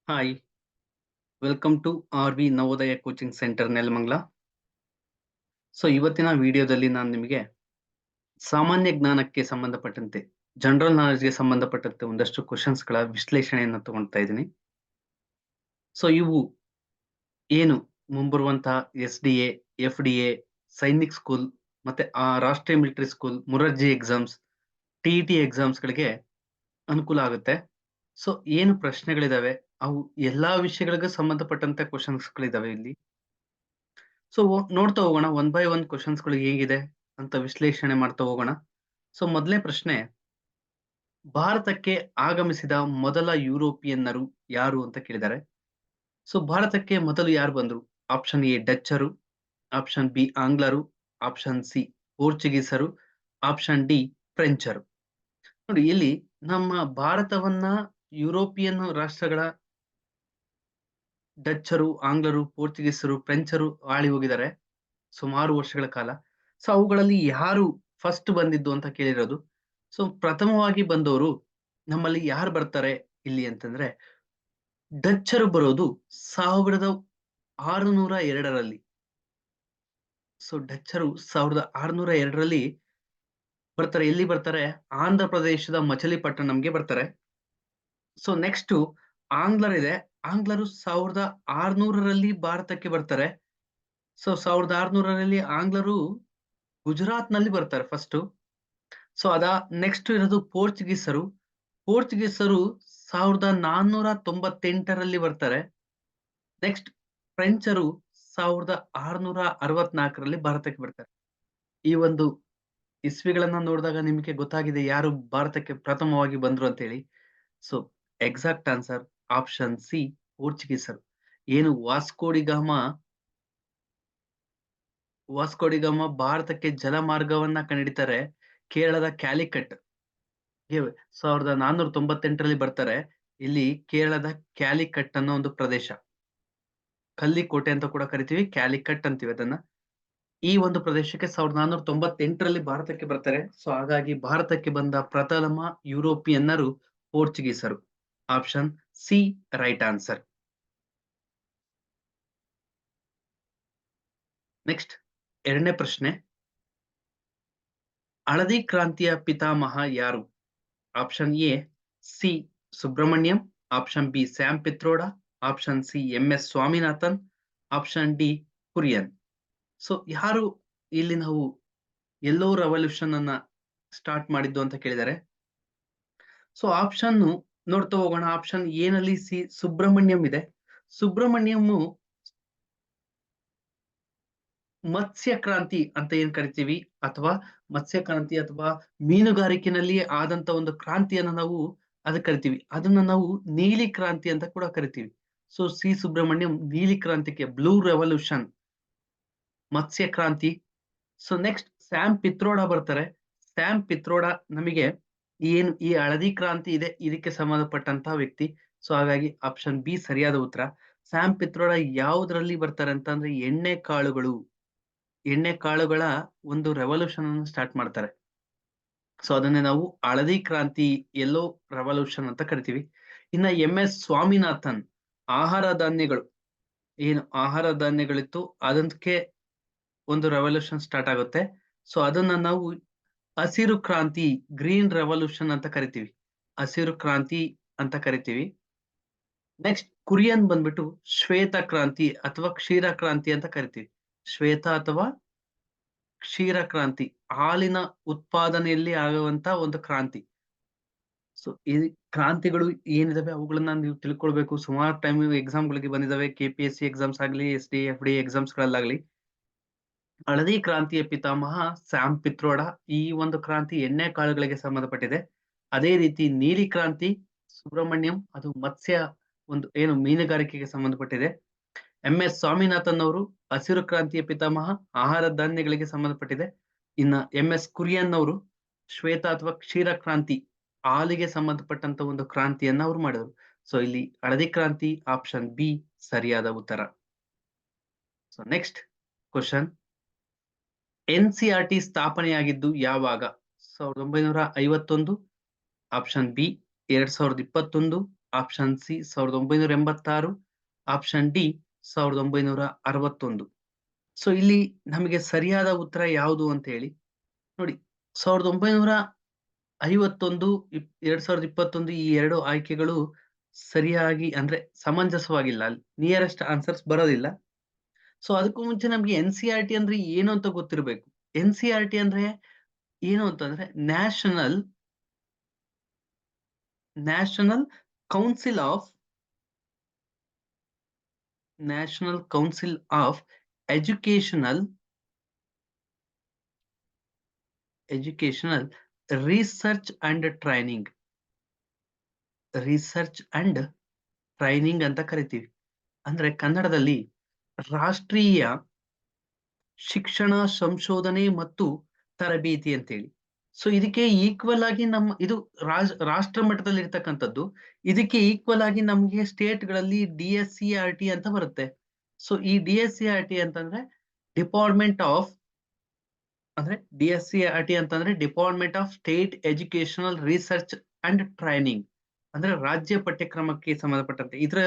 Hi, welcome to RV. Navodaya coaching centre Nelamangala. ಇವತ್ತಿನ ವಿಡಿಯೋದಲ್ಲಿ ನಾನು ನಿಮಗೆ ಸಾಮಾನ್ಯ ಜ್ಞಾನಕ್ಕೆ ಸಂಬಂಧಪಟ್ಟಂತೆ, ಜನರಲ್ ನಾಲೆಡ್ಜ್‌ಗೆ ಸಂಬಂಧಪಟ್ಟಂತೆ ಒಂದಷ್ಟು ಕ್ವೆಷನ್ಸ್‌ಗಳ ವಿಶ್ಲೇಷಣೆಯನ್ನು ತಗೊಳ್ತಾ ಇದ್ದೀನಿ. ಇವು ಏನು ಮುಂಬರುವಂತಹ ಎಸ್.ಡಿ.ಎ, ಎಫ್.ಡಿ.ಎ, ಸೈನಿಕ್ ಸ್ಕೂಲ್ ಮತ್ತೆ ರಾಷ್ಟ್ರೀಯ ಮಿಲಿಟರಿ ಸ್ಕೂಲ್, ಮೊರಾರ್ಜಿ ಎಕ್ಸಾಮ್ಸ್, ಟಿ.ಇ.ಟಿ ಎಕ್ಸಾಮ್ಸ್‌ಗಳಿಗೆ ಅನುಕೂಲ ಆಗುತ್ತೆ. ಏನು ಪ್ರಶ್ನೆಗಳಿದಾವೆ, ಅವು ಎಲ್ಲಾ ವಿಷಯಗಳಿಗೂ ಸಂಬಂಧಪಟ್ಟಂತೆ ಕ್ವೆಷನ್ಸ್‌ಗಳಿದಾವೆ ಇಲ್ಲಿ. ನೋಡ್ತಾ ಹೋಗೋಣ ಒನ್ ಬೈ ಒನ್ ಕ್ವೆಷನ್ಸ್‌ಗಳು ಹೇಗಿದೆ ಅಂತ ವಿಶ್ಲೇಷಣೆ ಮಾಡ್ತಾ ಹೋಗೋಣ. ಮೊದಲನೇ ಪ್ರಶ್ನೆ, ಭಾರತಕ್ಕೆ ಆಗಮಿಸಿದ ಮೊದಲ ಯುರೋಪಿಯನ್ನರು ಯಾರು ಅಂತ ಕೇಳಿದ್ದಾರೆ. ಭಾರತಕ್ಕೆ ಮೊದಲು ಯಾರು ಬಂದ್ರು? ಆಪ್ಷನ್ ಎ ಡಚ್ಚರು, ಆಪ್ಷನ್ ಬಿ ಆಂಗ್ಲರು, ಆಪ್ಷನ್ ಸಿ ಪೋರ್ಚುಗೀಸರು, ಆಪ್ಷನ್ ಡಿ ಫ್ರೆಂಚರು. ನೋಡಿ, ಇಲ್ಲಿ ನಮ್ಮ ಭಾರತವನ್ನ ಯುರೋಪಿಯನ್ ರಾಷ್ಟ್ರಗಳ ಡಚ್ಚರು, ಆಂಗ್ಲರು, ಪೋರ್ಚುಗೀಸರು, ಫ್ರೆಂಚರು ಆಳಿ ಹೋಗಿದ್ದಾರೆ ಸುಮಾರು ವರ್ಷಗಳ ಕಾಲ. ಅವುಗಳಲ್ಲಿ ಯಾರು ಫಸ್ಟ್ ಬಂದಿದ್ದು ಅಂತ ಕೇಳಿರೋದು. ಪ್ರಥಮವಾಗಿ ಬಂದವರು ನಮ್ಮಲ್ಲಿ ಯಾರು ಬರ್ತಾರೆ ಇಲ್ಲಿ ಅಂತಂದ್ರೆ, ಡಚ್ಚರು ಬರೋದು 1602ರಲ್ಲಿ. ಡಚ್ಚರು 1602ರಲ್ಲಿ ಬರ್ತಾರೆ. ಎಲ್ಲಿ ಬರ್ತಾರೆ? ಆಂಧ್ರ ಪ್ರದೇಶದ ಮಚಲಿಪಟ್ಟಣಂಗೆ ಬರ್ತಾರೆ. ನೆಕ್ಸ್ಟ್ ಆಂಗ್ಲರಿದೆ. ಆಂಗ್ಲರು 1600ರಲ್ಲಿ ಭಾರತಕ್ಕೆ ಬರ್ತಾರೆ. 1600ರಲ್ಲಿ ಆಂಗ್ಲರು ಗುಜರಾತ್‌ನಲ್ಲಿ ಬರ್ತಾರೆ ಫಸ್ಟು. ನೆಕ್ಸ್ಟ್ ಇರೋದು ಪೋರ್ಚುಗೀಸರು. ಪೋರ್ಚುಗೀಸರು 1498ರಲ್ಲಿ ಬರ್ತಾರೆ. ನೆಕ್ಸ್ಟ್ ಫ್ರೆಂಚರು 1664ರಲ್ಲಿ ಭಾರತಕ್ಕೆ ಬರ್ತಾರೆ. ಈ ಒಂದು ಇಸ್ವಿಗಳನ್ನ ನೋಡಿದಾಗ ನಿಮಗೆ ಗೊತ್ತಾಗಿದೆ ಯಾರು ಭಾರತಕ್ಕೆ ಪ್ರಥಮವಾಗಿ ಬಂದ್ರು ಅಂತ ಹೇಳಿ. ಎಕ್ಸಾಕ್ಟ್ ಆನ್ಸರ್ ಆಪ್ಷನ್ ಸಿ ಪೋರ್ಚುಗೀಸರು. ಏನು ವಾಸ್ಕೋಡಿಗಾಮ ಭಾರತಕ್ಕೆ ಜಲಮಾರ್ಗವನ್ನ ಕಂಡುಹಿಡಿತಾರೆ. ಕೇರಳದ ಕ್ಯಾಲಿಕಟ್ 1498ರಲ್ಲಿ ಬರ್ತಾರೆ. ಇಲ್ಲಿ ಕೇರಳದ ಕ್ಯಾಲಿಕಟ್ ಅನ್ನೋ ಒಂದು ಪ್ರದೇಶ, ಕಲ್ಲಿಕೋಟೆ ಅಂತ ಕೂಡ ಕರಿತೀವಿ, ಕ್ಯಾಲಿಕಟ್ ಅಂತೀವಿ ಅದನ್ನ. ಈ ಒಂದು ಪ್ರದೇಶಕ್ಕೆ 1498ರಲ್ಲಿ ಭಾರತಕ್ಕೆ ಬರ್ತಾರೆ. ಹಾಗಾಗಿ ಭಾರತಕ್ಕೆ ಬಂದ ಪ್ರಥಮ ಯುರೋಪಿಯನ್ನರು ಪೋರ್ಚುಗೀಸರು. Option C right answer. Next ಎರಡನೇ ಪ್ರಶ್ನೆ, ಹಳದಿ ಕ್ರಾಂತಿಯ ಪಿತಾಮಹ ಯಾರು? Option A C Subramaniam, option B Sam Pitroda, option C M S. Swaminathan, option D Kurien. ಯಾರು ಇಲ್ಲಿ ನಾವು ಯೆಲ್ಲೋ ರೆವಲ್ಯೂಷನ್ ಅನ್ನ ಸ್ಟಾರ್ಟ್ ಮಾಡಿದ್ದು ಅಂತ ಕೇಳಿದ್ದಾರೆ. ಆಪ್ಷನ್ ನೋಡ್ತಾ ಹೋಗೋಣ. ಆಪ್ಷನ್ ಎ ನಲ್ಲಿ ಸಿ ಸುಬ್ರಹ್ಮಣ್ಯಂ ಇದೆ. ಸುಬ್ರಹ್ಮಣ್ಯಂ ಮತ್ಸ್ಯ ಕ್ರಾಂತಿ ಅಂತ ಏನ್ ಕರಿತೀವಿ, ಅಥವಾ ಮತ್ಸ್ಯ ಕ್ರಾಂತಿ ಅಥವಾ ಮೀನುಗಾರಿಕೆನಲ್ಲಿ ಆದಂತ ಒಂದು ಕ್ರಾಂತಿಯನ್ನ ನಾವು ಅದಕ್ಕೆ ಕರಿತೀವಿ. ಅದನ್ನ ನಾವು ನೀಲಿ ಕ್ರಾಂತಿ ಅಂತ ಕೂಡ ಕರಿತೀವಿ. ಸಿ ಸುಬ್ರಹ್ಮಣ್ಯಂ ನೀಲಿ ಕ್ರಾಂತಿಗೆ, ಬ್ಲೂ ರೆವಲ್ಯೂಷನ್, ಮತ್ಸ್ಯ ಕ್ರಾಂತಿ. ನೆಕ್ಸ್ಟ್ ಸ್ಯಾಮ್ ಪಿತ್ರೋಡಾ ಬರ್ತಾರೆ. ಸ್ಯಾಮ್ ಪಿತ್ರೋಡಾ ನಮಗೆ ಏನು ಈ ಹಳದಿ ಕ್ರಾಂತಿ ಇದೆ ಇದಕ್ಕೆ ಸಂಬಂಧಪಟ್ಟಂತಹ ವ್ಯಕ್ತಿ. ಹಾಗಾಗಿ ಆಪ್ಷನ್ ಬಿ ಸರಿಯಾದ ಉತ್ತರ. ಸ್ಯಾಮ್ ಪಿತ್ರೋಡಾ ಯಾವುದರಲ್ಲಿ ಬರ್ತಾರೆ ಅಂತ ಅಂದ್ರೆ, ಎಣ್ಣೆ ಕಾಳುಗಳ ಒಂದು ರೆವಲ್ಯೂಷನ್ ಅನ್ನು ಸ್ಟಾರ್ಟ್ ಮಾಡ್ತಾರೆ. ಅದನ್ನೇ ನಾವು ಹಳದಿ ಕ್ರಾಂತಿ, ಯೆಲ್ಲೋ ರೆವಲ್ಯೂಷನ್ ಅಂತ ಕರಿತೀವಿ. ಇನ್ನ ಎಂ.ಎಸ್. ಸ್ವಾಮಿನಾಥನ್ ಆಹಾರ ಧಾನ್ಯಗಳಿತ್ತು ಅದಕ್ಕೆ ಒಂದು ರೆವಲ್ಯೂಷನ್ ಸ್ಟಾರ್ಟ್ ಆಗುತ್ತೆ. ಅದನ್ನ ನಾವು ಹಸಿರು ಕ್ರಾಂತಿ, ಗ್ರೀನ್ ರೆವಲ್ಯೂಷನ್ ಅಂತ ಕರಿತೀವಿ. ಹಸಿರು ಕ್ರಾಂತಿ ಅಂತ ಕರಿತೀವಿ. ನೆಕ್ಸ್ಟ್ ಕುರಿಯನ್ ಬಂದ್ಬಿಟ್ಟು ಶ್ವೇತ ಕ್ರಾಂತಿ ಅಥವಾ ಕ್ಷೀರ ಕ್ರಾಂತಿ ಅಂತ ಕರಿತೀವಿ. ಶ್ವೇತ ಅಥವಾ ಕ್ಷೀರ ಕ್ರಾಂತಿ, ಹಾಲಿನ ಉತ್ಪಾದನೆಯಲ್ಲಿ ಆಗುವಂತ ಒಂದು ಕ್ರಾಂತಿ. ಈ ಕ್ರಾಂತಿಗಳು ಏನಿದಾವೆ ಅವುಗಳನ್ನ ನೀವು ತಿಳ್ಕೊಳ್ಬೇಕು. ಸುಮಾರು ಟೈಮ್ ಎಕ್ಸಾಮ್ಗಳಿಗೆ ಬಂದಿದಾವೆ, KPSC ಎಕ್ಸಾಮ್ಸ್ ಆಗ್ಲಿ, SD, FD ಎಕ್ಸಾಮ್ಸ್ ಗಳಲ್ಲಾಗ್ಲಿ. ಹಳದಿ ಕ್ರಾಂತಿಯ ಪಿತಾಮಹ ಸ್ಯಾಮ್ ಪಿತ್ರೋಡಾ. ಈ ಒಂದು ಕ್ರಾಂತಿ ಎಣ್ಣೆ ಕಾಳುಗಳಿಗೆ ಸಂಬಂಧಪಟ್ಟಿದೆ. ಅದೇ ರೀತಿ ನೀಲಿ ಕ್ರಾಂತಿ ಸುಬ್ರಹ್ಮಣ್ಯಂ, ಅದು ಮತ್ಸ್ಯ ಒಂದು ಏನು ಮೀನುಗಾರಿಕೆಗೆ ಸಂಬಂಧಪಟ್ಟಿದೆ. ಎಂ.ಎಸ್. ಸ್ವಾಮಿನಾಥನ್ ಅವರು ಹಸಿರು ಕ್ರಾಂತಿಯ ಪಿತಾಮಹ, ಆಹಾರ ಧಾನ್ಯಗಳಿಗೆ ಸಂಬಂಧಪಟ್ಟಿದೆ. ಇನ್ನ ಎಂ.ಎಸ್. ಕುರಿಯನ್ ಅವರು ಶ್ವೇತ ಅಥವಾ ಕ್ಷೀರ ಕ್ರಾಂತಿ, ಹಾಲಿಗೆ ಸಂಬಂಧಪಟ್ಟಂತ ಒಂದು ಕ್ರಾಂತಿಯನ್ನ ಅವರು ಮಾಡಿದರು. ಇಲ್ಲಿ ಹಳದಿ ಕ್ರಾಂತಿ ಆಪ್ಷನ್ ಬಿ ಸರಿಯಾದ ಉತ್ತರ. ನೆಕ್ಸ್ಟ್ ಕ್ವಶನ್, NCERT ಸ್ಥಾಪನೆಯಾಗಿದ್ದು ಯಾವಾಗ? 1951, option B 2021, option C 1986, option D 1961. So ಇಲ್ಲಿ ನಮಗೆ ಸರಿಯಾದ ಉತ್ತರ ಯಾವುದು ಅಂತ ಹೇಳಿ ನೋಡಿ. 1951, 2021 ಈ ಎರಡು ಆಯ್ಕೆಗಳು ಸರಿಯಾಗಿ ಅಂದ್ರೆ ಸಮಂಜಸವಾಗಿಲ್ಲ. ನಿಯರೆಸ್ಟ್ ಆನ್ಸರ್ಸ್ ಬರೋದಿಲ್ಲ. ಸೊ ಅದಕ್ಕೂ ಮುಂಚೆ ನಮ್ಗೆ NCERT ಅಂದ್ರೆ ಏನು ಅಂತ ಗೊತ್ತಿರಬೇಕು. NCERT ಅಂದ್ರೆ ಏನು ಅಂತಂದ್ರೆ national council of educational research and training ಅಂತ ಕರಿತೀವಿ. ಅಂದ್ರೆ ಕನ್ನಡದಲ್ಲಿ ರಾಷ್ಟ್ರೀಯ ಶಿಕ್ಷಣ ಸಂಶೋಧನೆ ಮತ್ತು ತರಬೇತಿ ಅಂತೇಳಿ. ಸೊ ಇದಕ್ಕೆ ಈಕ್ವಲ್ ಆಗಿ ಇದು ರಾಷ್ಟ್ರ ಮಟ್ಟದಲ್ಲಿ ಇರ್ತಕ್ಕಂಥದ್ದು. ಇದಕ್ಕೆ ಈಕ್ವಲ್ ಆಗಿ ನಮಗೆ ಸ್ಟೇಟ್ಗಳಲ್ಲಿ DSCERT ಅಂತ ಬರುತ್ತೆ. ಸೊ ಈ DSCERT ಅಂತಂದ್ರೆ department of department of state educational research and training, ಅಂದ್ರೆ ರಾಜ್ಯ ಪಠ್ಯಕ್ರಮಕ್ಕೆ ಸಂಬಂಧಪಟ್ಟಂತೆ. ಇದರ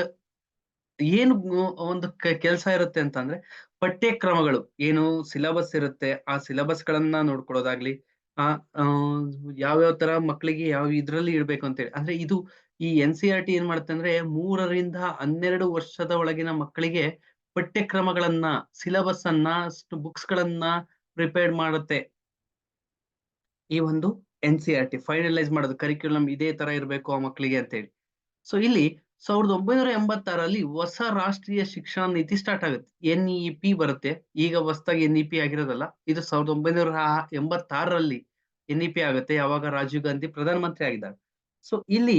ಏನು ಒಂದು ಕೆಲಸ ಇರುತ್ತೆ ಅಂತಂದ್ರೆ ಪಠ್ಯಕ್ರಮಗಳು ಏನು ಸಿಲೆಬಸ್ ಇರುತ್ತೆ, ಆ ಸಿಲೆಬಸ್ ಗಳನ್ನ ನೋಡ್ಕೊಳ್ಳೋದಾಗ್ಲಿ, ಆ ಯಾವ್ಯಾವ ತರ ಮಕ್ಕಳಿಗೆ ಯಾವ ಇದ್ರಲ್ಲಿ ಇಡ್ಬೇಕು ಅಂತೇಳಿ. ಅಂದ್ರೆ ಇದು ಈ NCERT ಏನ್ ಮಾಡುತ್ತೆ ಅಂದ್ರೆ 3ರಿಂದ 12 ವರ್ಷದ ಒಳಗಿನ ಮಕ್ಕಳಿಗೆ ಪಠ್ಯಕ್ರಮಗಳನ್ನ, ಸಿಲೆಬಸ್ ಅನ್ನ, ಬುಕ್ಸ್ ಗಳನ್ನ ಪ್ರಿಪೇರ್ ಮಾಡುತ್ತೆ. ಈ ಒಂದು NCERT ಫೈನಲೈಸ್ ಮಾಡೋದು, ಕರಿಕ್ಯುಲಮ್ ಇದೇ ತರ ಇರಬೇಕು ಆ ಮಕ್ಕಳಿಗೆ ಅಂತೇಳಿ. ಸೊ ಇಲ್ಲಿ 1986ರಲ್ಲಿ ಹೊಸ ರಾಷ್ಟ್ರೀಯ ಶಿಕ್ಷಣ ನೀತಿ ಸ್ಟಾರ್ಟ್ ಆಗುತ್ತೆ. NEP ಬರುತ್ತೆ. ಈಗ ಹೊಸದಾಗಿ NEP ಆಗಿರೋದಲ್ಲ, ಇದು 1986ರಲ್ಲಿ NEP ಆಗುತ್ತೆ. ಯಾವಾಗ ರಾಜೀವ್ ಗಾಂಧಿ ಪ್ರಧಾನಮಂತ್ರಿ ಆಗಿದ್ದಾರೆ. ಸೊ ಇಲ್ಲಿ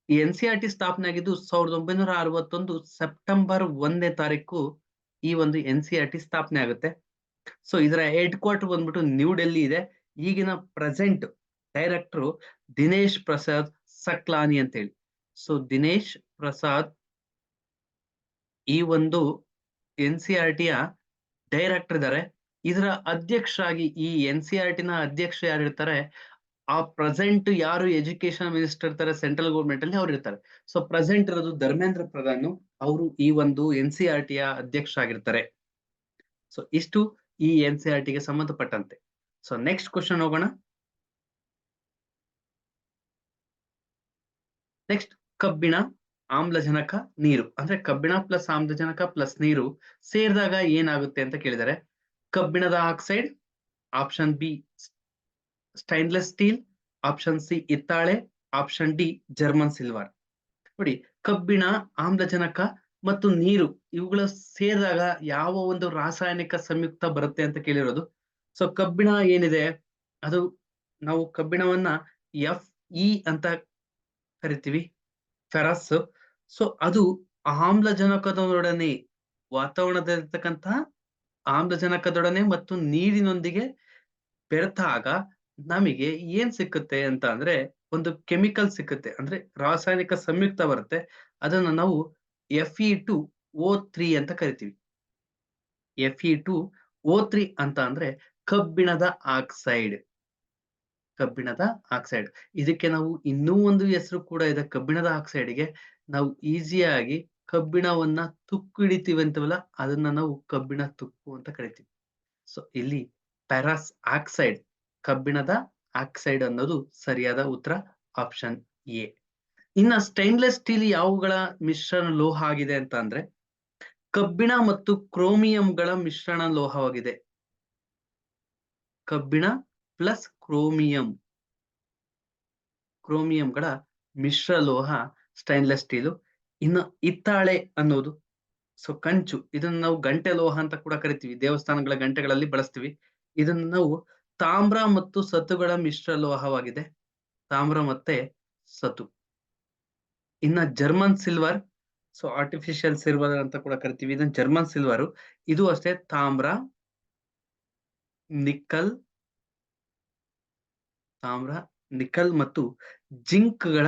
ಈ NCERT ಸ್ಥಾಪನೆ ಆಗಿದ್ದು 1961 ಸೆಪ್ಟೆಂಬರ್ 1ನೇ ತಾರೀಕು ಈ ಒಂದು NCERT ಸ್ಥಾಪನೆ ಆಗುತ್ತೆ. ಸೊ ಇದರ ಹೆಡ್ ಕ್ವಾರ್ಟರ್ ಬಂದ್ಬಿಟ್ಟು ನ್ಯೂ ಡೆಲ್ಲಿ ಇದೆ. ಈಗಿನ ಪ್ರೆಸೆಂಟ್ ಡೈರೆಕ್ಟರ್ ದಿನೇಶ್ ಪ್ರಸಾದ್ ಸಕ್ಲಾನಿ ಅಂತ ಹೇಳಿ. ಸೊ ದಿನೇಶ್ ಪ್ರಸಾದ್ ಈ ಒಂದು NCERTಯ ಡೈರೆಕ್ಟರ್ ಇದ್ದಾರೆ. ಇದರ ಅಧ್ಯಕ್ಷರಾಗಿ ಈ NCERTನ ಅಧ್ಯಕ್ಷ ಯಾರು ಇರ್ತಾರೆ, ಆ ಪ್ರೆಸೆಂಟ್ ಯಾರು ಎಜುಕೇಶನ್ ಮಿನಿಸ್ಟರ್ ಇರ್ತಾರೆ ಸೆಂಟ್ರಲ್ ಗೌರ್ಮೆಂಟ್ ಅಲ್ಲಿ ಅವ್ರು ಇರ್ತಾರೆ. ಸೊ ಪ್ರೆಸೆಂಟ್ ಇರೋದು ಧರ್ಮೇಂದ್ರ ಪ್ರಧಾನ್, ಅವರು ಈ ಒಂದು NCERTಯ ಅಧ್ಯಕ್ಷ ಆಗಿರ್ತಾರೆ. ಸೊ ಇಷ್ಟು ಈ NCERTಗೆ ಸಂಬಂಧಪಟ್ಟಂತೆ. ಸೊ ನೆಕ್ಸ್ಟ್ ಕ್ವಶನ್ ಹೋಗೋಣ. ನೆಕ್ಸ್ಟ್, ಕಬ್ಬಿಣ, ಆಮ್ಲಜನಕ, ನೀರು. ಅಂದ್ರೆ ಕಬ್ಬಿಣ ಪ್ಲಸ್ ಆಮ್ಲಜನಕ ಪ್ಲಸ್ ನೀರು ಸೇರಿದಾಗ ಏನಾಗುತ್ತೆ ಅಂತ ಕೇಳಿದರೆ, ಕಬ್ಬಿಣದ oxide, option B stainless steel, option C ಹಿತ್ತಾಳೆ, ಆಪ್ಷನ್ ಡಿ ಜರ್ಮನ್ ಸಿಲ್ವರ್. ನೋಡಿ, ಕಬ್ಬಿಣ, ಆಮ್ಲಜನಕ ಮತ್ತು ನೀರು ಇವುಗಳ ಸೇರಿದಾಗ ಯಾವ ಒಂದು ರಾಸಾಯನಿಕ ಸಂಯುಕ್ತ ಬರುತ್ತೆ ಅಂತ ಕೇಳಿರೋದು. ಸೊ ಕಬ್ಬಿಣ ಏನಿದೆ ಅದು, ನಾವು ಕಬ್ಬಿಣವನ್ನ Fe ಅಂತ ಕರಿತೀವಿ, ಫೆರಸ್. ಸೊ ಅದು ಆಮ್ಲಜನಕದೊಡನೆ, ವಾತಾವರಣದಲ್ಲಿರ್ತಕ್ಕಂತಹ ಆಮ್ಲಜನಕದೊಡನೆ ಮತ್ತು ನೀರಿನೊಂದಿಗೆ ಬೆರೆತಾಗ ನಮಗೆ ಏನ್ ಸಿಕ್ಕುತ್ತೆ ಅಂತ ಅಂದ್ರೆ ಒಂದು ಕೆಮಿಕಲ್ ಸಿಕ್ಕುತ್ತೆ, ಅಂದ್ರೆ ರಾಸಾಯನಿಕ ಸಂಯುಕ್ತ ಬರುತ್ತೆ. ಅದನ್ನ ನಾವು Fe2O3 ಅಂತ ಕರಿತೀವಿ. Fe2O3 ಅಂತ ಅಂದ್ರೆ ಕಬ್ಬಿಣದ ಆಕ್ಸೈಡ್. ಇದಕ್ಕೆ ನಾವು ಇನ್ನೂ ಒಂದು ಹೆಸರು ಕೂಡ ಇದೆ ಕಬ್ಬಿಣದ ಆಕ್ಸೈಡ್ಗೆ. ನಾವು ಈಸಿಯಾಗಿ ಕಬ್ಬಿಣವನ್ನ ತುಕ್ಕು ಹಿಡಿತೀವಿ ಅಂತವಲ್ಲ, ಅದನ್ನ ನಾವು ಕಬ್ಬಿಣ ತುಕ್ಕು ಅಂತ ಕರಿತೀವಿ. ಸೊ ಇಲ್ಲಿ ಪ್ಯಾರಸ್ ಆಕ್ಸೈಡ್, ಕಬ್ಬಿಣದ ಆಕ್ಸೈಡ್ ಅನ್ನೋದು ಸರಿಯಾದ ಉತ್ತರ, ಆಪ್ಷನ್ ಎ. ಇನ್ನ ಸ್ಟೈನ್ಲೆಸ್ ಸ್ಟೀಲ್ ಯಾವುಗಳ ಮಿಶ್ರಣ ಲೋಹ ಆಗಿದೆ ಅಂತ ಅಂದ್ರೆ ಕಬ್ಬಿಣ ಮತ್ತು ಕ್ರೋಮಿಯಂಗಳ ಮಿಶ್ರಣ ಲೋಹವಾಗಿದೆ. ಕಬ್ಬಿಣ ಪ್ಲಸ್ ಕ್ರೋಮಿಯಂಗಳ ಮಿಶ್ರ ಲೋಹ ಸ್ಟೈನ್ಲೆಸ್ ಸ್ಟೀಲು. ಇನ್ನು ಹಿತ್ತಾಳೆ ಅನ್ನೋದು, ಸೊ ಕಂಚು, ಇದನ್ನ ನಾವು ಗಂಟೆ ಲೋಹ ಅಂತ ಕೂಡ ಕರಿತೀವಿ, ದೇವಸ್ಥಾನಗಳ ಗಂಟೆಗಳಲ್ಲಿ ಬಳಸ್ತೀವಿ. ಇದನ್ನು ನಾವು ತಾಮ್ರ ಮತ್ತು ಸತುಗಳ ಮಿಶ್ರ ಲೋಹವಾಗಿದೆ, ತಾಮ್ರ ಮತ್ತೆ ಸತು. ಇನ್ನ German silver, so artificial silver ಅಂತ ಕೂಡ ಕರಿತೀವಿ, ಇದನ್ನ ಜರ್ಮನ್ ಸಿಲ್ವರು. ಇದು ಅಷ್ಟೇ ತಾಮ್ರ, ನಿಕ್ಕಲ್ ಮತ್ತು ಜಿಂಕ್ಗಳ